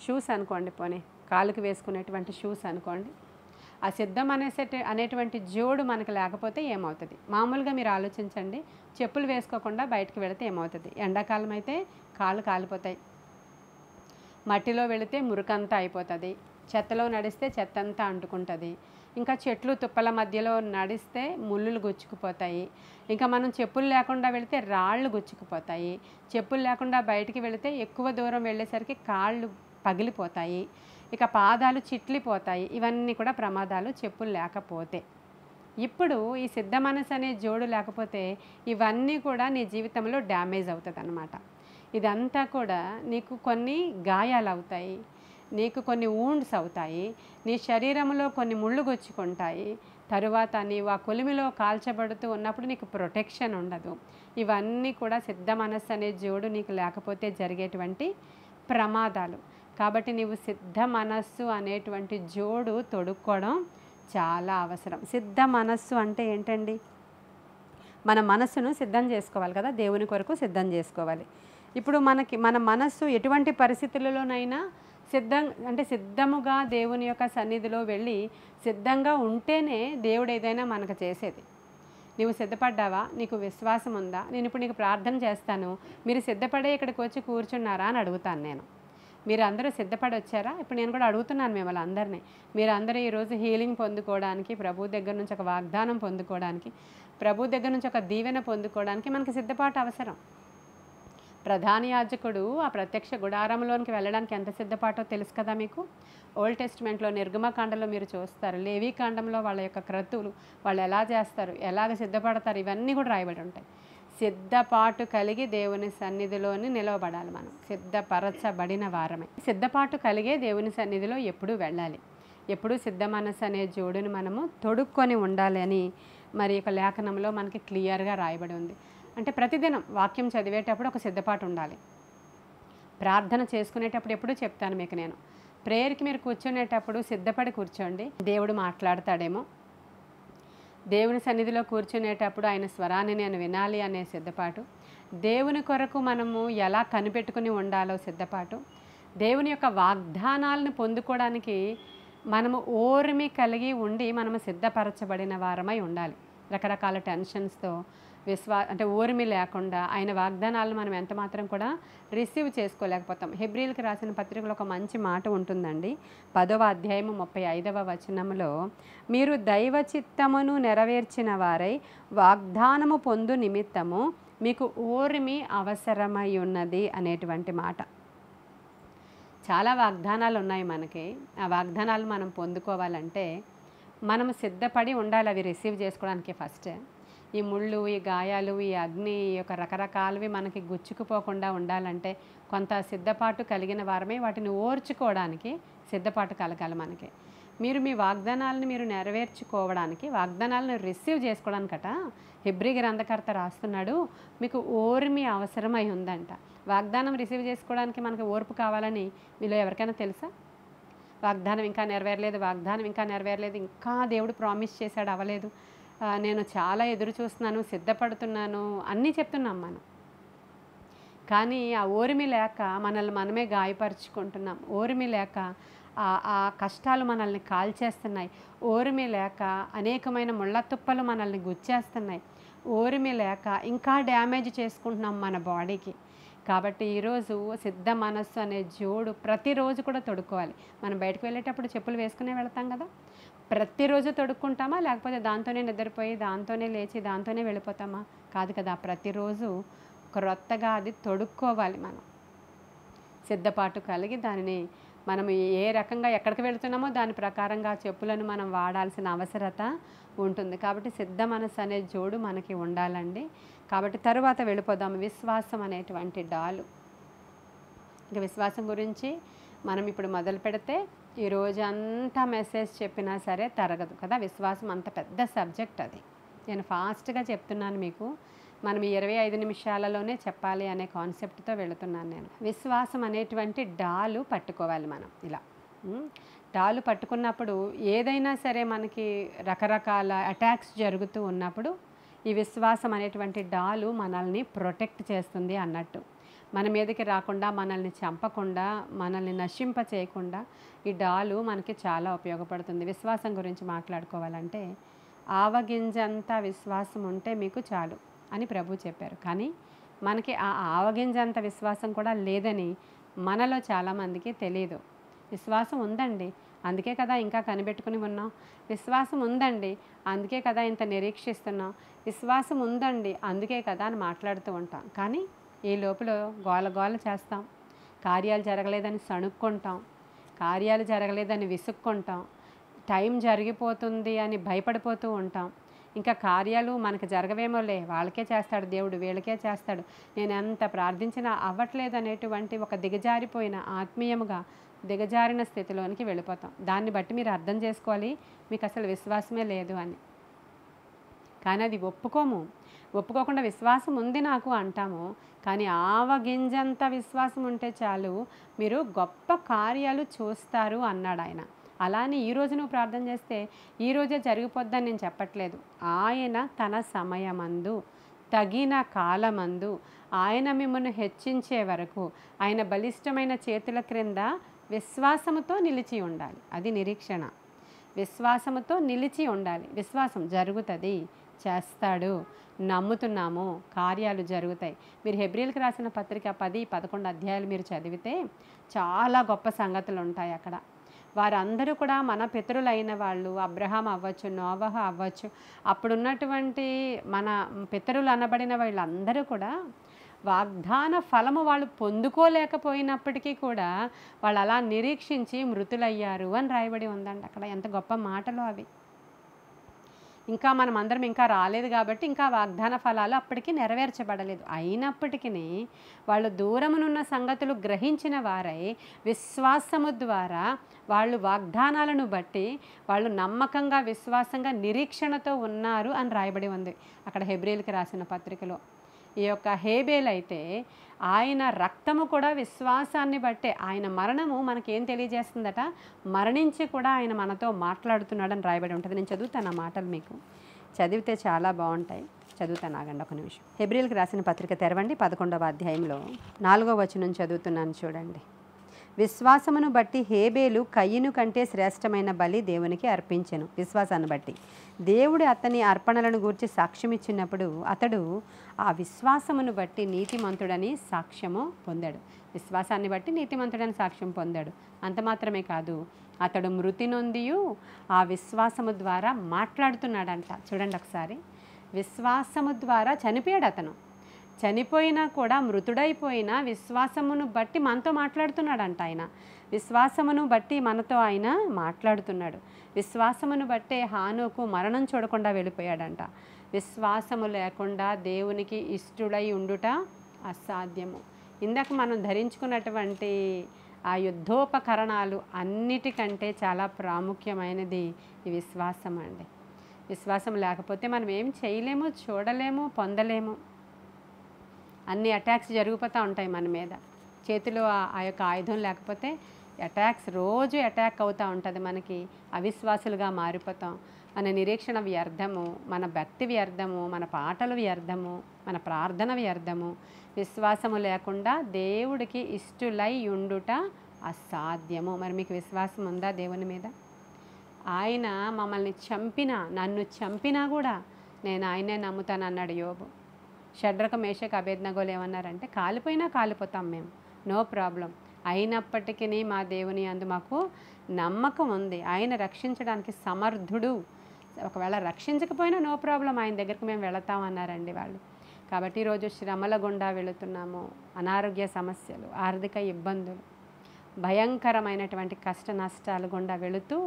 షూస్ అనుకోండి, పోనీ కాలుకి వేసుకునేటువంటి షూస్ అనుకోండి. ఆ సిద్ధం అనేటువంటి జోడు మనకు లేకపోతే ఏమవుతుంది? మామూలుగా మీరు ఆలోచించండి, చెప్పులు వేసుకోకుండా బయటకు వెళితే ఏమవుతుంది? ఎండాకాలం అయితే కాళ్ళు కాలిపోతాయి, మట్టిలో వెళితే మురికంతా అయిపోతుంది, చెత్తలో నడిస్తే చెత్త అంతా అంటుకుంటుంది, ఇంకా చెట్లు తుప్పల మధ్యలో నడిస్తే ముళ్ళులు గుచ్చుకుపోతాయి, ఇంకా మనం చెప్పులు లేకుండా వెళితే రాళ్ళు గుచ్చుకుపోతాయి, చెప్పులు లేకుండా బయటికి వెళితే ఎక్కువ దూరం వెళ్ళేసరికి కాళ్ళు పగిలిపోతాయి, ఇక పాదాలు చిట్లిపోతాయి. ఇవన్నీ కూడా ప్రమాదాలు చెప్పులు లేకపోతే. ఇప్పుడు ఈ సిద్ధ మనసు అనే జోడు లేకపోతే ఇవన్నీ కూడా నీ జీవితంలో డ్యామేజ్ అవుతుంది అన్నమాట. ఇదంతా కూడా నీకు కొన్ని గాయాలు అవుతాయి, నీకు కొన్ని వూండ్స్ అవుతాయి, నీ శరీరంలో కొన్ని ముళ్ళు గుచ్చుకుంటాయి, తరువాత నీవు ఆ కొలిమిలో కాల్చబడుతూ ఉన్నప్పుడు నీకు ప్రొటెక్షన్ ఉండదు. ఇవన్నీ కూడా సిద్ధ మనస్సు అనే జోడు నీకు లేకపోతే జరిగేటువంటి ప్రమాదాలు. కాబట్టి నీవు సిద్ధ మనస్సు అనేటువంటి జోడు తొడుక్కోవడం చాలా అవసరం. సిద్ధ మనస్సు అంటే ఏంటండి? మన మనస్సును సిద్ధం చేసుకోవాలి కదా, దేవుని కొరకు సిద్ధం చేసుకోవాలి. ఇప్పుడు మన మనస్సు ఎటువంటి పరిస్థితులలోనైనా సిద్ధముగా దేవుని యొక్క సన్నిధిలో వెళ్ళి సిద్ధంగా ఉంటేనే దేవుడు ఏదైనా మనకు చేసేది. నీవు సిద్ధపడ్డావా? నీకు విశ్వాసం ఉందా? నేను ఇప్పుడు నీకు ప్రార్థన చేస్తాను, మీరు సిద్ధపడే ఇక్కడికి వచ్చి కూర్చున్నారా అని అడుగుతాను నేను. మీరు అందరూ సిద్ధపడి వచ్చారా? ఇప్పుడు నేను కూడా అడుగుతున్నాను మిమ్మల్ని అందరినీ. మీరు అందరూ ఈరోజు హీలింగ్ పొందుకోవడానికి, ప్రభు దగ్గర నుంచి ఒక వాగ్దానం పొందుకోవడానికి, ప్రభు దగ్గర నుంచి ఒక దీవెన పొందుకోవడానికి మనకు సిద్ధపాటు అవసరం. ప్రధాన యాజకుడు ఆ ప్రత్యక్ష గుడారంలోనికి వెళ్ళడానికి ఎంత సిద్ధపాటో తెలుసు కదా మీకు. ఓల్డ్ టెస్టిమెంట్లో నిర్గమకాండలో మీరు చూస్తారు, లేవీకాండంలో వాళ్ళ యొక్క క్రతువులు వాళ్ళు ఎలా చేస్తారు, ఎలాగ సిద్ధపడతారు, ఇవన్నీ కూడా రాయబడి ఉంటాయి. సిద్ధపాటు కలిగి దేవుని సన్నిధిలోని నిలవబడాలి. మనం సిద్ధపరచబడిన వారమే. సిద్ధపాటు కలిగే దేవుని సన్నిధిలో ఎప్పుడూ వెళ్ళాలి. ఎప్పుడూ సిద్ధ మనస్సు అనే జోడుని మనము తొడుక్కొని ఉండాలి అని మరి ఒక లేఖనంలో మనకి క్లియర్గా రాయబడి ఉంది. అంటే ప్రతిదినం వాక్యం చదివేటప్పుడు ఒక సిద్ధపాటు ఉండాలి. ప్రార్థన చేసుకునేటప్పుడు ఎప్పుడూ చెప్తాను మీకు నేను, ప్రేయర్కి మీరు కూర్చునేటప్పుడు సిద్ధపడి కూర్చోండి. దేవుడు మాట్లాడతాడేమో, దేవుని సన్నిధిలో కూర్చునేటప్పుడు ఆయన స్వరాన్ని నేను వినాలి అనే సిద్ధపాటు, దేవుని కొరకు మనము ఎలా కనిపెట్టుకుని ఉండాలో సిద్ధపాటు, దేవుని యొక్క వాగ్దానాలను పొందుకోవడానికి మనము ఓర్మి కలిగి ఉండి మనము సిద్ధపరచబడిన వారమై ఉండాలి. రకరకాల టెన్షన్స్తో అంటే ఓర్మి లేకుండా ఆయన వాగ్దానాలను మనం ఎంత మాత్రం కూడా రిసీవ్ చేసుకోలేకపోతాం. హెబ్రీలకు రాసిన పత్రికలో ఒక మంచి మాట ఉంటుందండి. 10వ అధ్యాయము 35వ వచనంలో, మీరు దైవ చిత్తమును నెరవేర్చిన వారై వాగ్దానము పొందు నిమిత్తము మీకు ఓర్మి అవసరమై ఉన్నది అనేటువంటి మాట. చాలా వాగ్దానాలు ఉన్నాయి మనకి. ఆ వాగ్దానాలు మనం పొందుకోవాలంటే మనం సిద్ధపడి ఉండాలి అవి రిసీవ్ చేసుకోవడానికి. ఫస్ట్ ఈ ముళ్ళు, ఈ గాయాలు, ఈ అగ్ని, ఈ యొక్క రకరకాలవి మనకి గుచ్చుకుపోకుండా ఉండాలంటే కొంత సిద్ధపాటు కలిగిన వారమే వాటిని ఓర్చుకోవడానికి సిద్ధపాటు కలగాలి మనకి. మీరు మీ వాగ్దానాలను మీరు నెరవేర్చుకోవడానికి, వాగ్దానాలను రిసీవ్ చేసుకోవడానికట హెబ్రీ గ్రంథకర్త రాస్తున్నాడు, మీకు ఓర్మి అవసరమై ఉందంట. వాగ్దానం రిసీవ్ చేసుకోవడానికి మనకు ఓర్పు కావాలని మీలో ఎవరికైనా తెలుసా? వాగ్దానం ఇంకా నెరవేరలేదు, వాగ్దానం ఇంకా నెరవేరలేదు, ఇంకా దేవుడు ప్రామిస్ చేశాడు అవ్వలేదు, నేను చాలా ఎదురు చూస్తున్నాను, సిద్ధపడుతున్నాను అన్నీ చెప్తున్నాం మనం. కానీ ఆ ఓర్మి లేక మనల్ని మనమే గాయపరుచుకుంటున్నాం. ఓర్మి లేక ఆ కష్టాలు మనల్ని కాల్చేస్తున్నాయి. ఓర్మి లేక అనేకమైన ముళ్ళ తుప్పలు మనల్ని గుచ్చేస్తున్నాయి. ఓర్మి లేక ఇంకా డ్యామేజ్ చేసుకుంటున్నాం మన బాడీకి. కాబట్టి ఈరోజు సిద్ధ మనస్సు అనే జోడు ప్రతిరోజు కూడా తొడుక్కోవాలి. మనం బయటకు వెళ్ళేటప్పుడు చెప్పులు వేసుకునే వెళ్తాం కదా, ప్రతిరోజు తొడుక్కుంటామా? లేకపోతే దాంతోనే నిద్రపోయి, దాంతోనే లేచి, దాంతోనే వెళ్ళిపోతామా? కాదు కదా, ప్రతిరోజు క్రొత్తగా అది తొడుక్కోవాలి. మనం సిద్ధపాటు కలిగి దానిని మనం ఏ రకంగా ఎక్కడికి వెళుతున్నామో దాని ప్రకారంగా చెప్పులను మనం వాడాల్సిన అవసరత ఉంటుంది. కాబట్టి సిద్ధ మనసు అనే జోడు మనకి ఉండాలండి. కాబట్టి తరువాత వెళ్ళిపోదాం. విశ్వాసం అనేటువంటి డాలు. ఇంకా విశ్వాసం గురించి మనం ఇప్పుడు మొదలు పెడితే ఈ రోజంతా మెసేజ్ చెప్పినా సరే తరగదు కదా. విశ్వాసం అంత పెద్ద సబ్జెక్ట్ అది. నేను ఫాస్ట్గా చెప్తున్నాను మీకు. మనం 25 నిమిషాలలోనే చెప్పాలి అనే కాన్సెప్ట్తో వెళుతున్నాను నేను. విశ్వాసం అనేటువంటి డాలు పట్టుకోవాలి మనం. ఇలా డాలు పట్టుకున్నప్పుడు ఏదైనా సరే మనకి రకరకాల అటాక్స్ జరుగుతూ ఉన్నప్పుడు ఈ విశ్వాసం అనేటువంటి డాలు మనల్ని ప్రొటెక్ట్ చేస్తుంది అన్నట్టు. మన మీదకి రాకుండా, మనల్ని చంపకుండా, మనల్ని నశింప చేయకుండా ఈ డాలు మనకి చాలా ఉపయోగపడుతుంది. విశ్వాసం గురించి మాట్లాడుకోవాలంటే ఆవగింజంత విశ్వాసం ఉంటే మీకు చాలు అని ప్రభు చెప్పారు. కానీ మనకి ఆ ఆవగింజంత విశ్వాసం కూడా లేదని మనలో చాలామందికి తెలియదు. విశ్వాసం ఉందండి, అందుకే కదా ఇంకా కనిపెట్టుకుని ఉన్నాం. విశ్వాసం ఉందండి, అందుకే కదా ఇంత నిరీక్షిస్తున్నాం. విశ్వాసం ఉందండి, అందుకే కదా అని మాట్లాడుతూ ఉంటాం. కానీ ఈ లోపల గోల చేస్తాం. కార్యాలు జరగలేదని సణుక్కుంటాం, కార్యాలు జరగలేదని విసుక్కుంటాం, టైం జరిగిపోతుంది అని భయపడిపోతూ ఉంటాం. ఇంకా కార్యాలు మనకు జరగవేమోలే, వాళ్ళకే చేస్తాడు దేవుడు, వీళ్ళకే చేస్తాడు, నేను ఎంత ప్రార్థించినా అవ్వట్లేదు అనేటువంటి ఒక దిగజారిపోయిన ఆత్మీయముగా దిగజారిన స్థితిలోనికి వెళ్ళిపోతాం. దాన్ని బట్టి మీరు అర్థం చేసుకోవాలి మీకు అసలు విశ్వాసమే లేదు అని. కానీ అది ఒప్పుకోకుండా విశ్వాసం ఉంది నాకు అంటాము. కానీ ఆవగింజంత విశ్వాసం ఉంటే చాలు, మీరు గొప్ప కార్యాలు చూస్తారు అన్నాడు ఆయన. అలానే ఈరోజు నువ్వు ప్రార్థన చేస్తే ఈరోజే జరిగిపోద్దని నేను చెప్పట్లేదు. ఆయన తన సమయమందు, తగిన కాలమందు ఆయన మిమ్మల్ని హెచ్చించే వరకు ఆయన బలిష్టమైన చేతుల క్రింద విశ్వాసముతో నిలిచి ఉండాలి. అది నిరీక్షణ. విశ్వాసముతో నిలిచి ఉండాలి. విశ్వాసం జరుగుతుంది, చేస్తాడు, నమ్ముతున్నాము, కార్యాలు జరుగుతాయి. మీరు హెబ్రీలకు రాసిన పత్రిక 10-11 అధ్యాయాలు మీరు చదివితే చాలా గొప్ప సంగతులు ఉంటాయి అక్కడ. వారందరూ కూడా మన పితరులైన వాళ్ళు, అబ్రహాం అవ్వచ్చు, నోవహ అవ్వచ్చు, అప్పుడున్నటువంటి మన పితరులు అనబడిన వీళ్ళందరూ కూడా వాగ్దాన ఫలము వాళ్ళు పొందుకోలేకపోయినప్పటికీ కూడా వాళ్ళు అలా నిరీక్షించి మృతులయ్యారు అని రాయబడి ఉందండి అక్కడ. ఎంత గొప్ప మాటలు అవి. ఇంకా మనం అందరం ఇంకా రాలేదు కాబట్టి ఇంకా వాగ్దాన ఫలాలు అప్పటికి నెరవేర్చబడలేదు. అయినప్పటికీ వాళ్ళు దూరమునున్న సంగతులు గ్రహించిన వారై విశ్వాసము ద్వారా వాళ్ళు వాగ్దానాలను బట్టి వాళ్ళు నమ్మకంగా, విశ్వాసంగా, నిరీక్షణతో ఉన్నారు అని రాయబడి ఉంది అక్కడ హెబ్రీలకు రాసిన పత్రికలో. ఈ యొక్క హేబేల్ అయితే ఆయన రక్తము కూడా విశ్వాసాన్ని బట్టే, ఆయన మరణము మనకేం తెలియజేస్తుందట, మరణించి కూడా ఆయన మనతో మాట్లాడుతున్నాడని రాయబడి ఉంటుంది. నేను చదువుతాను ఆ మాటలు మీకు. చదివితే చాలా బాగుంటాయి. చదువుతాను, ఆగండి ఒక నిమిషం. హెబ్రీయులకు రాసిన పత్రిక తెరవండి. 11వ అధ్యాయంలో 4వ వచనం చదువుతున్నాను చూడండి. విశ్వాసమును బట్టి హేబేలు కయ్యను కంటే శ్రేష్టమైన బలి దేవునికి అర్పించెను. విశ్వాసాన్ని బట్టి దేవుడు అతని అర్పణలను గూర్చి సాక్ష్యం ఇచ్చినప్పుడు అతడు ఆ విశ్వాసమును బట్టి నీతిమంతుడని సాక్ష్యము పొందాడు. విశ్వాసాన్ని బట్టి నీతిమంతుడని సాక్ష్యం పొందాడు. అంత మాత్రమే కాదు, అతడు మృతి నొందియు ఆ విశ్వాసము ద్వారా మాట్లాడుతున్నాడంట. చూడండి ఒకసారి, విశ్వాసము ద్వారా చనిపోయాడు అతను. చనిపోయినా కూడా, మృతుడైపోయినా విశ్వాసమును బట్టి మనతో మాట్లాడుతున్నాడంట. ఆయన విశ్వాసమును బట్టి మనతో ఆయన మాట్లాడుతున్నాడు. విశ్వాసమును బట్టే హానోకు మరణం చూడకుండా వెళ్ళిపోయాడంట. విశ్వాసము లేకుండా దేవునికి ఇష్టడై ఉండుట అసాధ్యము. ఇందాక మనం ధరించుకున్నటువంటి ఆ యుద్ధోపకరణాలు అన్నిటికంటే చాలా ప్రాముఖ్యమైనది ఈ విశ్వాసం అండి. విశ్వాసం లేకపోతే మనం ఏం చేయలేము, చూడలేము, పొందలేము. అన్ని అటాక్స్ జరిగిపోతూ ఉంటాయి మన మీద. చేతిలో ఆ యొక్క ఆయుధం లేకపోతే అటాక్స్ రోజు అటాక్ అవుతూ ఉంటుంది. మనకి అవిశ్వాసులుగా మారిపోతాం. మన నిరీక్షణ వ్యర్థము, మన భక్తి వ్యర్థము, మన పాటలు వ్యర్థము, మన ప్రార్థన వ్యర్థము. విశ్వాసము లేకుండా దేవుడికి ఇష్టలై ఉండుట అసాధ్యము. మరి మీకు విశ్వాసం ఉందా దేవుని మీద? ఆయన మమ్మల్ని చంపినా, నన్ను చంపినా కూడా నేను ఆయనే నమ్ముతాను అన్నాడు యోబు. షడ్రక మేషక అబేద్నగోలు ఏమన్నారంటే, కాలిపోయినా కాలిపోతాం మేము, నో ప్రాబ్లం, అయినప్పటికీ మా దేవుని అందు మాకు నమ్మకం ఉంది, ఆయన రక్షించడానికి సమర్థుడు, ఒకవేళ రక్షించకపోయినా నో ప్రాబ్లం, ఆయన దగ్గరికి మేము వెళతామన్నారండి వాళ్ళు. కాబట్టి ఈరోజు శ్రమల గుండా వెళుతున్నాము, అనారోగ్య సమస్యలు, ఆర్థిక ఇబ్బందులు, భయంకరమైనటువంటి కష్ట నష్టాలు గుండా వెళుతూ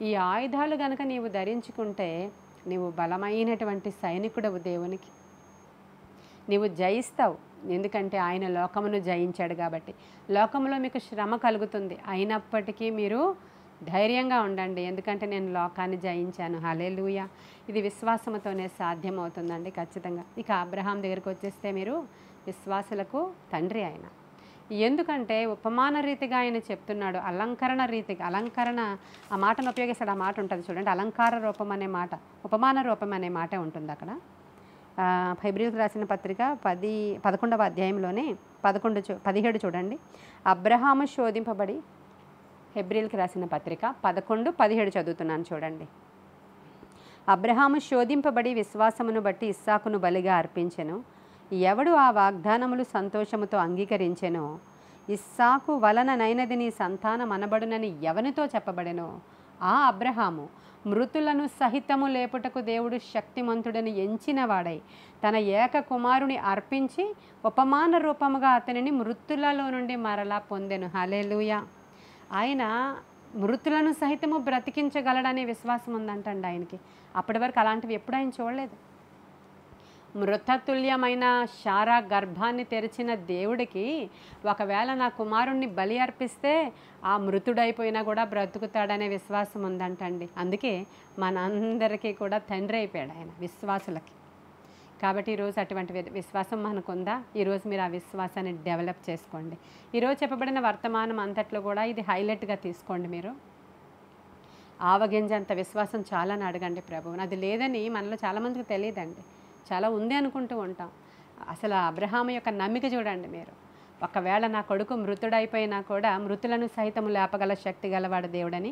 ఈ ఆయుధాలు కనుక నీవు ధరించుకుంటే నీవు బలమైనటువంటి సైనికుడవు దేవునికి. నీవు జయిస్తావు, ఎందుకంటే ఆయన లోకమును జయించాడు కాబట్టి. లోకంలో మీకు శ్రమ కలుగుతుంది, అయినప్పటికీ మీరు ధైర్యంగా ఉండండి, ఎందుకంటే నేను లోకాన్ని జయించాను. హల్లెలూయా. ఇది విశ్వాసంతోనే సాధ్యమవుతుందండి ఖచ్చితంగా. ఇక అబ్రహాం దగ్గరికి వచ్చేస్తే, మీరు విశ్వాసులకు తండ్రి ఆయన. ఎందుకంటే ఉపమాన రీతిగా ఆయన చెప్తున్నాడు, అలంకరణ రీతిగా. అలంకరణ ఆ మాటను ఉపయోగిస్తాడు. ఆ మాట ఉంటుంది చూడండి, అలంకార రూపం అనే మాట, ఉపమాన రూపం అనే మాట ఉంటుంది అక్కడ. హెబ్రీయులకు రాసిన పత్రిక 11వ అధ్యాయంలోనే 17 చూడండి. అబ్రహాము శోధింపబడి, హెబ్రీయులకు రాసిన పత్రిక 11:17 చదువుతున్నాను చూడండి. అబ్రహాము శోధింపబడి విశ్వాసమును బట్టి ఇస్సాకును బలిగా అర్పించెను. ఎవడు ఆ వాగ్దానములు సంతోషముతో అంగీకరించెనో, ఇస్సాకు వలన నైనది నీ సంతానం అనబడునని ఎవనితో చెప్పబడెనో, ఆ అబ్రహాము మృతులను సహితము లేపుటకు దేవుడు శక్తిమంతుడని ఎంచిన వాడై తన ఏక కుమారుని అర్పించి ఉపమాన రూపముగా అతనిని మృతులలో నుండి మరలా పొందెను. హల్లెలూయా. ఆయన మృతులను సహితము బ్రతికించగలడనే విశ్వాసం ఉందంటండి ఆయనకి. అప్పటి వరకు అలాంటివి ఎప్పుడు ఆయన చూడలేదు. మృతతుల్యమైన శారా గర్భాన్ని తెరిచిన దేవుడికి ఒకవేళ నా కుమారుణ్ణి బలి అర్పిస్తే ఆ మృతుడైపోయినా కూడా బ్రతుకుతాడనే విశ్వాసం ఉందంటండి. అందుకే మనందరికీ కూడా తండ్రి అయిపోయాడు ఆయన, విశ్వాసులకి. కాబట్టి ఈరోజు అటువంటి విశ్వాసం మనకుందా? ఈరోజు మీరు ఆ విశ్వాసాన్ని డెవలప్ చేసుకోండి. ఈరోజు చెప్పబడిన వర్తమానం అంతట్లో కూడా ఇది హైలైట్గా తీసుకోండి. మీరు ఆవగింజంత విశ్వాసం చాలని అడగండి ప్రభువుని. అది లేదని మనలో చాలామందికి తెలియదండి, చాలా ఉంది అనుకుంటూ ఉంటాం. అసలు అబ్రహాము యొక్క నమ్మిక చూడండి మీరు. ఒకవేళ నా కొడుకు మృతుడైపోయినా కూడా మృతులను సహితము లేపగల శక్తి గలవాడు దేవుడని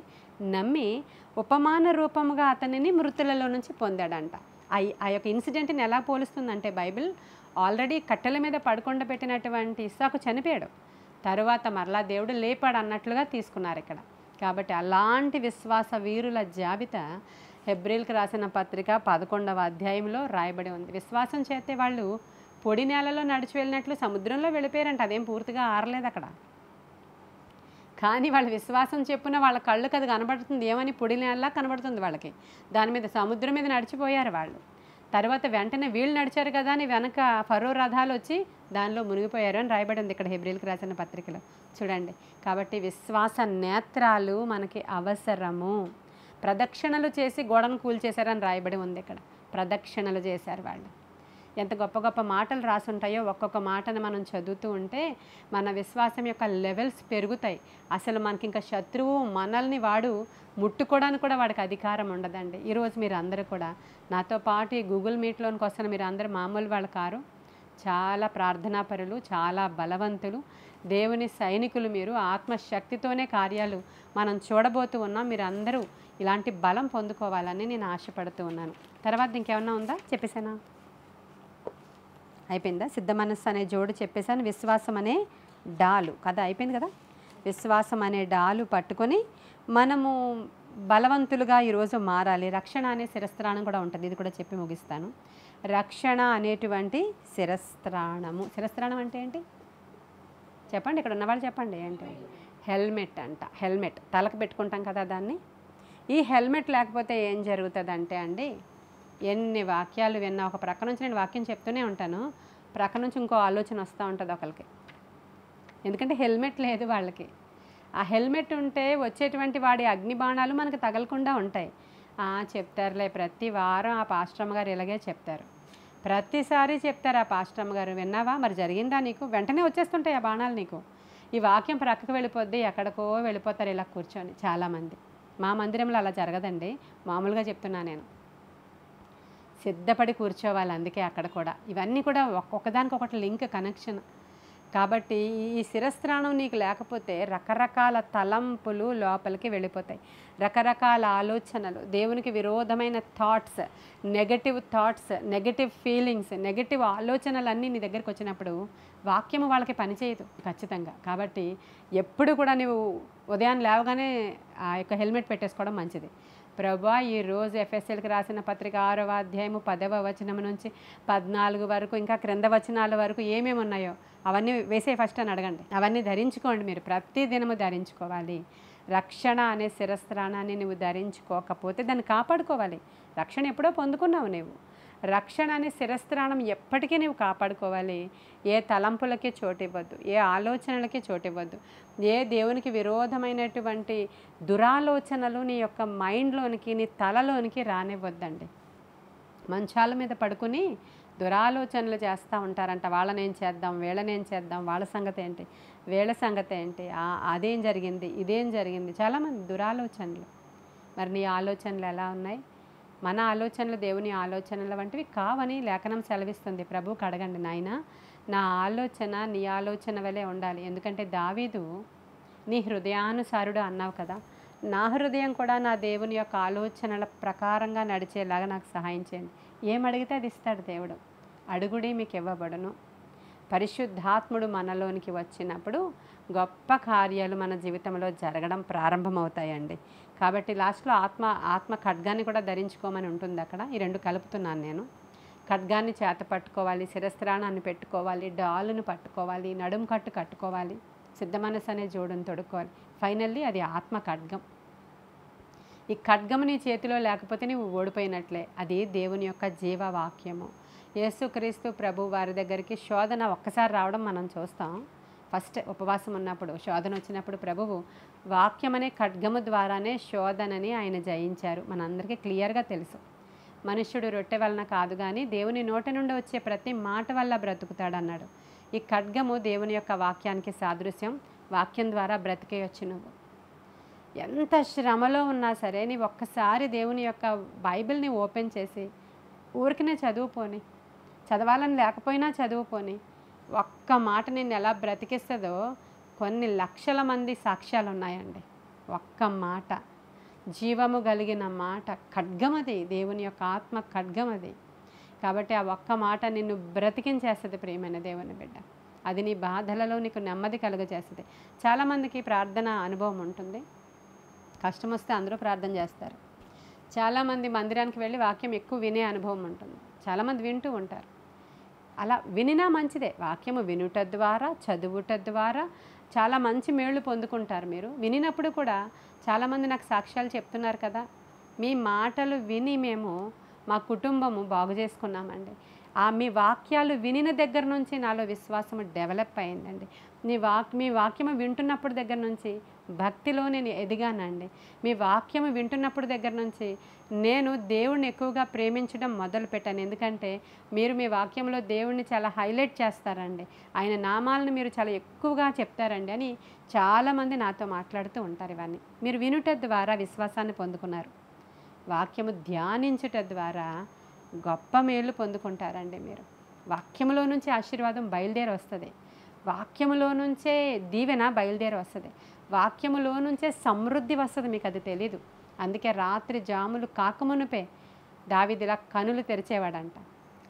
నమ్మి ఉపమాన రూపముగా అతనిని మృతులలో నుంచి పొందాడంట. ఆ యొక్క ఇన్సిడెంట్ని ఎలా పోలుస్తుందంటే బైబిల్, ఆల్రెడీ కట్టెల మీద పడుకొండబెట్టినటువంటి ఇస్సాకు చనిపోయాడు, తరువాత మరలా దేవుడు లేపాడు అన్నట్లుగా తీసుకున్నారు ఇక్కడ. కాబట్టి అలాంటి విశ్వాస వీరుల జాబితా హెబ్రీయులకు రాసిన పత్రిక 11వ అధ్యాయంలో రాయబడి ఉంది. విశ్వాసం చేస్తే వాళ్ళు పొడి నేలలో నడిచి వెళ్ళినట్లు సముద్రంలో వెళ్ళిపోయారంట. అదేం పూర్తిగా ఆరలేదు అక్కడ. కానీ వాళ్ళ విశ్వాసం చెప్పున వాళ్ళ కళ్ళుకి అది కనబడుతుంది, ఏమని పొడి నేలలా కనబడుతుంది వాళ్ళకి. దాని మీద సముద్రం మీద నడిచిపోయారు వాళ్ళు. తర్వాత వెంటనే వీళ్ళు నడిచారు కదా అని వెనక ఫరో రథాలు వచ్చి దానిలో మునిగిపోయారు అని రాయబడి ఉంది ఇక్కడ హెబ్రీయులకు రాసిన పత్రికలో చూడండి. కాబట్టి విశ్వాస నేత్రాలు మనకి అవసరము. ప్రదక్షిణలు చేసి గోడను కూల్చేశారని రాయబడి ఉంది ఇక్కడ. ప్రదక్షిణలు చేశారు వాళ్ళు. ఎంత గొప్ప గొప్ప మాటలు రాసుంటాయో ఒక్కొక్క మాటను మనం చదువుతూ ఉంటే మన విశ్వాసం యొక్క లెవెల్స్ పెరుగుతాయి. అసలు మనకి ఇంకా శత్రువు మనల్ని వాడు ముట్టుకోవడానికి కూడా వాడికి అధికారం ఉండదండి. ఈరోజు మీరు అందరూ కూడా నాతో పాటు ఈ గూగుల్ మీట్లోనికి వస్తున్న మీరు అందరూ మామూలు వాళ్ళు కారు. చాలా ప్రార్థనాపరులు, చాలా బలవంతులు, దేవుని సైనికులు. మీరు ఆత్మశక్తితోనే కార్యాలు మనం చూడబోతూ ఉన్నాం. మీరు అందరూ ఇలాంటి బలం పొందుకోవాలని నేను ఆశపడుతూ ఉన్నాను. తర్వాత ఇంకేమన్నా ఉందా? చెప్పేసానా? అయిపోయిందా? సిద్ధ మనస్సు అనే జోడు చెప్పేశాను. విశ్వాసం అనే డాలు కదా, అయిపోయింది కదా. విశ్వాసం అనే డాలు పట్టుకొని మనము బలవంతులుగా ఈరోజు మారాలి. రక్షణ అనే శిరస్త్రాణం కూడా ఉంటుంది, ఇది కూడా చెప్పి ముగిస్తాను. రక్షణ అనేటువంటి శిరస్త్రాణము. శిరస్త్రాణం అంటే ఏంటి చెప్పండి, ఇక్కడ ఉన్నవాళ్ళు చెప్పండి. ఏంటి? హెల్మెట్ అంట. హెల్మెట్ తలకు పెట్టుకుంటాం కదా దాన్ని. ఈ హెల్మెట్ లేకపోతే ఏం జరుగుతుందంటే అండి, ఎన్ని వాక్యాలు విన్నా, ఒక ప్రక్క నుంచి నేను వాక్యం చెప్తూనే ఉంటాను, ప్రక్క నుంచి ఇంకో ఆలోచన వస్తూ ఉంటుంది ఒకరికి. ఎందుకంటే హెల్మెట్ లేదు వాళ్ళకి. ఆ హెల్మెట్ ఉంటే వచ్చేటువంటి వాడి అగ్నిబాణాలు మనకు తగలకుండా ఉంటాయి. చెప్తారులే, ప్రతి వారం ఆ పాస్టమ్మ గారు ఇలాగే చెప్తారు, ప్రతిసారి చెప్తారు ఆ పాస్టమ్మ గారు. విన్నావా? మరి జరిగిందా నీకు? వెంటనే వచ్చేస్తుంటాయి ఆ బాణాలు నీకు. ఈ వాక్యం ప్రక్కకు వెళ్ళిపోద్ది, ఎక్కడికో వెళ్ళిపోతారు ఇలా కూర్చొని చాలామంది. మా మందిరంలో అలా జరగదండి, మామూలుగా చెప్తున్నా నేను. సిద్ధపడి కూర్చోవాలి. అందుకే అక్కడ కూడా ఇవన్నీ కూడా ఒక్కొక్కదానికొకటి లింక్, కనెక్షన్. కాబట్టి ఈ శిరస్త్రాణం నీకు లేకపోతే రకరకాల తలంపులు లోపలికి వెళ్ళిపోతాయి, రకరకాల ఆలోచనలు, దేవునికి విరోధమైన థాట్స్, నెగటివ్ ఫీలింగ్స్, నెగటివ్ ఆలోచనలన్నీ నీ దగ్గరికి వచ్చినప్పుడు వాక్యము వాళ్ళకి పనిచేయదు ఖచ్చితంగా. కాబట్టి ఎప్పుడు కూడా నువ్వు ఉదయం లేవగానే ఆ యొక్క హెల్మెట్ పెట్టేసుకోవడం మంచిది. ప్రభువా, ఈరోజు ఎఫ్ఎస్ఎల్కి రాసిన పత్రిక 6వ అధ్యాయము 10వ వచనం నుంచి 14 వరకు, ఇంకా క్రింద వచనాల వరకు ఏమేమి ఉన్నాయో అవన్నీ వేసే ఫస్ట్ అని అడగండి. అవన్నీ ధరించుకోండి. మీరు ప్రతి దినము ధరించుకోవాలి. రక్షణ అనే శిరస్త్రాణాన్ని నువ్వు ధరించుకోకపోతే దాన్ని కాపాడుకోవాలి. రక్షణ ఎప్పుడో పొందుకున్నావు నువ్వు. రక్షణ అనే శిరస్త్రాణం ఎప్పటికీ నువ్వు కాపాడుకోవాలి. ఏ తలంపులకి చోటివ్వద్దు, ఏ ఆలోచనలకి చోటివ్వద్దు, ఏ దేవునికి విరోధమైనటువంటి దురాలోచనలు నీ యొక్క మైండ్లోనికి, నీ తలలోనికి రానివ్వద్దండి. మంచాల మీద పడుకుని దురాలోచనలు చేస్తూ ఉంటారంట. వాళ్ళనేం చేద్దాం, వీళ్ళనేం చేద్దాం, వాళ్ళ సంగతి ఏంటి, వీళ్ళ సంగతి ఏంటి, అదేం జరిగింది, ఇదేం జరిగింది, చాలామంది దురాలోచనలు. మరి నీ ఆలోచనలు ఎలా ఉన్నాయి? మన ఆలోచనలు దేవుని ఆలోచనల వంటివి కావని లేఖనం సెలవిస్తుంది. ప్రభువుకి అడగండి, నాయన నా ఆలోచన నీ ఆలోచన వలె ఉండాలి. ఎందుకంటే దావీదు నీ హృదయానుసారుడు అన్నావు కదా, నా హృదయం కూడా నా దేవుని యొక్క ఆలోచనల ప్రకారంగా నడిచేలాగా నాకు సహాయం చేయండి. ఏమడిగితే అది ఇస్తాడు దేవుడు. అడుగుడి మీకు ఇవ్వబడును. పరిశుద్ధాత్ముడు మనలోనికి వచ్చినప్పుడు గొప్ప కార్యాలు మన జీవితంలో జరగడం ప్రారంభమవుతాయండి. కాబట్టి లాస్ట్లో ఆత్మ ఖడ్గాన్ని కూడా ధరించుకోమని ఉంటుంది అక్కడ. ఈ రెండు కలుపుతున్నాను నేను. ఖడ్గాన్ని చేత పట్టుకోవాలి, శిరస్త్రాణాన్ని పెట్టుకోవాలి, డాలును పట్టుకోవాలి, నడుం కట్టు కట్టుకోవాలి, సిద్ధ మనసు అనే జోడును తొడుక్కోవాలి. ఫైనల్లీ అది ఆత్మ ఖడ్గం. ఈ ఖడ్గం నీ చేతిలో లేకపోతే నీవు ఓడిపోయినట్లే. అది దేవుని యొక్క జీవవాక్యము. యేసుక్రీస్తు ప్రభు వారి దగ్గరికి శోధన ఒక్కసారి రావడం మనం చూస్తాం. ఫస్ట్ ఉపవాసం ఉన్నప్పుడు శోధన వచ్చినప్పుడు ప్రభువు వాక్యమనే ఖడ్గము ద్వారానే శోధనని ఆయన జయించారు. మనందరికీ క్లియర్గా తెలుసు. మనుష్యుడు రొట్టె వలన కాదు కానీ దేవుని నోటి నుండి వచ్చే ప్రతి మాట వల్ల బ్రతుకుతాడన్నాడు. ఈ ఖడ్గము దేవుని యొక్క వాక్యానికి సాదృశ్యం. వాక్యం ద్వారా బ్రతికేయొచ్చు. నువ్వు ఎంత శ్రమలో ఉన్నా సరే నీవు ఒక్కసారి దేవుని యొక్క బైబిల్ని ఓపెన్ చేసి ఊరికనే చదువుపోని, చదవాలని లేకపోయినా చదువుపోని, ఒక్క మాట నిన్ను ఎలా బ్రతికిస్తుందో కొన్ని లక్షల మంది సాక్ష్యాలు ఉన్నాయండి. ఒక్క మాట, జీవము కలిగిన మాట, ఖడ్గమది, దేవుని యొక్క ఆత్మ ఖడ్గమది. కాబట్టి ఆ ఒక్క మాట నిన్ను బ్రతికించేస్తుంది ప్రియమైన దేవుని బిడ్డ. అది నీ బాధలలో నీకు నెమ్మది కలుగజేస్తుంది. చాలామందికి ప్రార్థన అనుభవం ఉంటుంది. కష్టం వస్తే అందరూ ప్రార్థన చేస్తారు. చాలామంది మందిరానికి వెళ్ళి వాక్యం ఎక్కువ వినే అనుభవం ఉంటుంది. చాలామంది వింటూ ఉంటారు. అలా వినినా మంచిదే. వాక్యము వినుట ద్వారా, చదువుట ద్వారా చాలా మంచి మేళ్ళు పొందుకుంటారు. మీరు వినినప్పుడు కూడా చాలామంది నాకు సాక్ష్యాలు చెప్తున్నారు కదా, మీ మాటలు విని మేము మా కుటుంబము బాగు చేసుకున్నామండి. మీ వాక్యాలు వినిన దగ్గర నుంచి నాలో విశ్వాసము డెవలప్ అయిందండి. మీ వాక్యము వింటున్నప్పుడు దగ్గర నుంచి భక్తిలో నేను ఎదిగానండి. మీ వాక్యము వింటున్నప్పుడు దగ్గర నుంచి నేను దేవుణ్ణి ఎక్కువగా ప్రేమించడం మొదలుపెట్టాను. ఎందుకంటే మీరు మీ వాక్యంలో దేవుణ్ణి చాలా హైలైట్ చేస్తారండి. ఆయన నామాలను మీరు చాలా ఎక్కువగా చెప్తారండి అని చాలామంది నాతో మాట్లాడుతూ ఉంటారు. ఇవన్నీ మీరు వినుట ద్వారా విశ్వాసాన్ని పొందుకున్నారు. వాక్యము ధ్యానించుట ద్వారా గొప్ప మేలు పొందుకుంటారండి. మీరు వాక్యములో నుంచి ఆశీర్వాదం బయలుదేరి వస్తుంది. వాక్యములో నుంచే దీవెన బయలుదేరి వస్తుంది. వాక్యములో నుంచే సమృద్ధి వస్తుంది. మీకు అది తెలీదు. అందుకే రాత్రి జాములు కాకమునుపే దావీదులా కనులు తెరిచేవాడంట.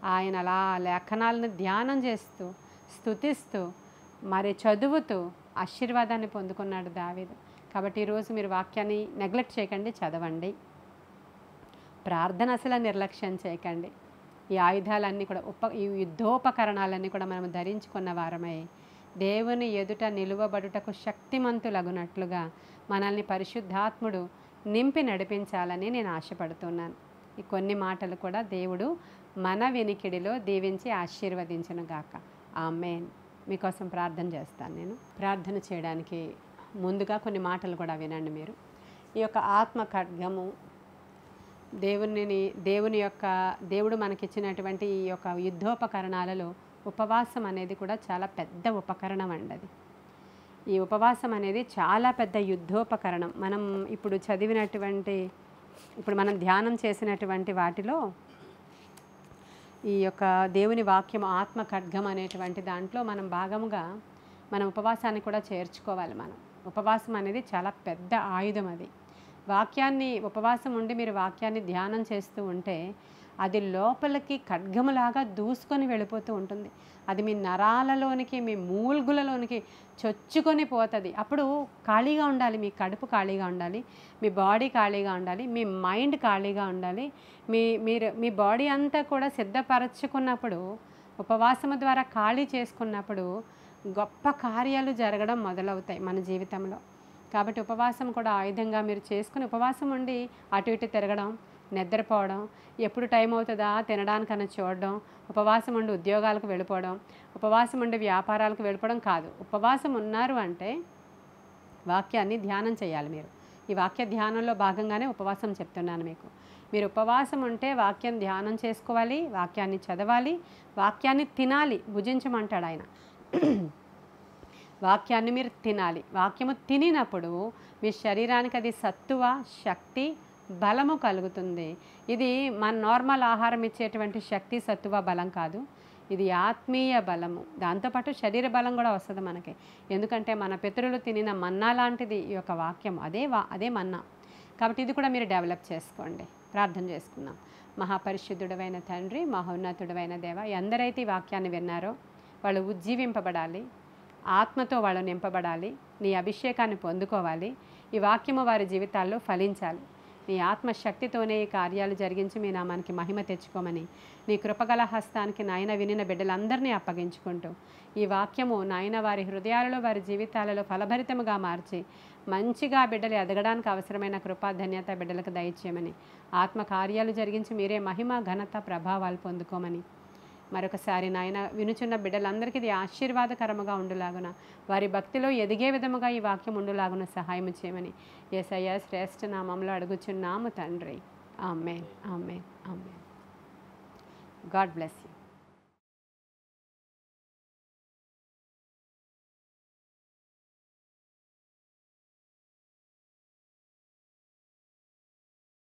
ఆయన అలా లేఖనాలను ధ్యానం చేస్తూ స్తుతిస్తూ మరి చదువుతూ ఆశీర్వాదాన్ని పొందుకున్నాడు దావీదు. కాబట్టి ఈరోజు మీరు వాక్యాన్ని నెగ్లెక్ట్ చేయకండి, చదవండి. ప్రార్థన అసలు నిర్లక్ష్యం చేయకండి. ఈ ఆయుధాలన్నీ కూడా ఈ యుద్ధోపకరణాలన్నీ కూడా మనం ధరించుకున్న వారమై దేవుని ఎదుట నిలువబడుటకు శక్తిమంతులగునట్లుగా మనల్ని పరిశుద్ధాత్ముడు నింపి నడిపించాలని నేను ఆశపడుతున్నాను. ఈ కొన్ని మాటలు కూడా దేవుడు మన వినికిడిలో దీవించి ఆశీర్వదించునుగాక. ఆమేన్. మీకోసం ప్రార్థన చేస్తాను. నేను ప్రార్థన చేయడానికి ముందుగా కొన్ని మాటలు కూడా వినండి. మీరు ఈ యొక్క ఆత్మ ఖడ్గము దేవుడు మనకిచ్చినటువంటి ఈ యొక్క యుద్ధోపకరణాలలో ఉపవాసం అనేది కూడా చాలా పెద్ద ఉపకరణం అండి. అది ఈ ఉపవాసం అనేది చాలా పెద్ద యుద్ధోపకరణం. మనం ఇప్పుడు మనం ధ్యానం చేసినటువంటి వాటిలో ఈ యొక్క దేవుని వాక్యం ఆత్మ ఖడ్గం అనేటువంటి దాంట్లో మనం భాగముగా మన ఉపవాసాన్ని కూడా చేర్చుకోవాలి. మనం ఉపవాసం అనేది చాలా పెద్ద ఆయుధం. అది ఉపవాసం ఉండి మీరు వాక్యాన్ని ధ్యానం చేస్తూ ఉంటే అది లోపలికి ఖడ్గములాగా దూసుకొని వెళ్ళిపోతూ ఉంటుంది. అది మీ నరాలలోనికి, మీ మూల్గులలోనికి చొచ్చుకొని పోతుంది. అప్పుడు ఖాళీగా ఉండాలి. మీ కడుపు ఖాళీగా ఉండాలి, మీ బాడీ ఖాళీగా ఉండాలి, మీ మైండ్ ఖాళీగా ఉండాలి. మీ బాడీ అంతా కూడా సిద్ధపరచుకున్నప్పుడు, ఉపవాసము ద్వారా ఖాళీ చేసుకున్నప్పుడు గొప్ప కార్యాలు జరగడం మొదలవుతాయి మన జీవితంలో. కాబట్టి ఉపవాసం కూడా ఆయుధంగా మీరు చేసుకుని ఉపవాసం ఉండి అటు ఇటు తిరగడం, నిద్రపోవడం, ఎప్పుడు టైం అవుతుందా తినడానికన్నా చూడడం, ఉపవాసం ఉండి ఉద్యోగాలకు వెళ్ళిపోవడం, ఉపవాసం ఉండి వ్యాపారాలకు వెళ్ళిపోవడం కాదు. ఉపవాసం ఉన్నారు అంటే వాక్యాన్ని ధ్యానం చేయాలి. మీరు ఈ వాక్య ధ్యానంలో భాగంగానే ఉపవాసం చెప్తున్నాను మీకు. మీరు ఉపవాసం ఉంటే వాక్యం ధ్యానం చేసుకోవాలి, వాక్యాన్ని చదవాలి, వాక్యాన్ని తినాలి. భుజించమంటాడు ఆయన. వాక్యాన్ని మీరు తినాలి. వాక్యము తినినప్పుడు మీ శరీరానికి అది సత్తువ, శక్తి, బలము కలుగుతుంది. ఇది మన నార్మల్ ఆహారం ఇచ్చేటువంటి శక్తి, సత్తువ, బలం కాదు. ఇది ఆత్మీయ బలము. దాంతోపాటు శరీర బలం కూడా వస్తుంది మనకి. ఎందుకంటే మన పితరులు తినిన మన్నా లాంటిది ఈ యొక్క వాక్యం. అదే మన్నా. కాబట్టి ఇది కూడా మీరు డెవలప్ చేసుకోండి. ప్రార్థన చేసుకుందాం. మహాపరిశుద్ధుడైన తండ్రి, మహోన్నతుడైన దేవ, ఎందరైతే ఈ వాక్యాన్ని విన్నారో వాళ్ళు ఉజ్జీవింపబడాలి, ఆత్మతో వాళ్ళు నింపబడాలి, నీ అభిషేకాన్ని పొందుకోవాలి. ఈ వాక్యము వారి జీవితాల్లో ఫలించాలి. నీ ఆత్మశక్తితోనే ఈ కార్యాలు జరిగించి మీ నామానికి మహిమ తెచ్చుకోమని నీ కృపగల హస్తానికి నాయన వినిన బిడ్డలందరినీ అప్పగించుకుంటూ ఈ వాక్యము నాయన వారి హృదయాలలో, వారి జీవితాలలో ఫలభరితముగా మార్చి మంచిగా బిడ్డలు ఎదగడానికి అవసరమైన కృపా ధన్యత బిడ్డలకు దయచేయమని, ఆత్మ కార్యాలు జరిగించి మీరే మహిమ, ఘనత, ప్రభావాలు పొందుకోమని మరొకసారి నాయన వినుచున్న బిడ్డలందరికీ ఇది ఆశీర్వాదకరముగా ఉండులాగున, వారి భక్తిలో ఎదిగే విధముగా ఈ వాక్యం ఉండులాగున సహాయం చేయమని యేసయ్య శ్రేష్ఠ నామంలో అడుగుచున్నాము తండ్రి. Amen, amen, amen. God bless you.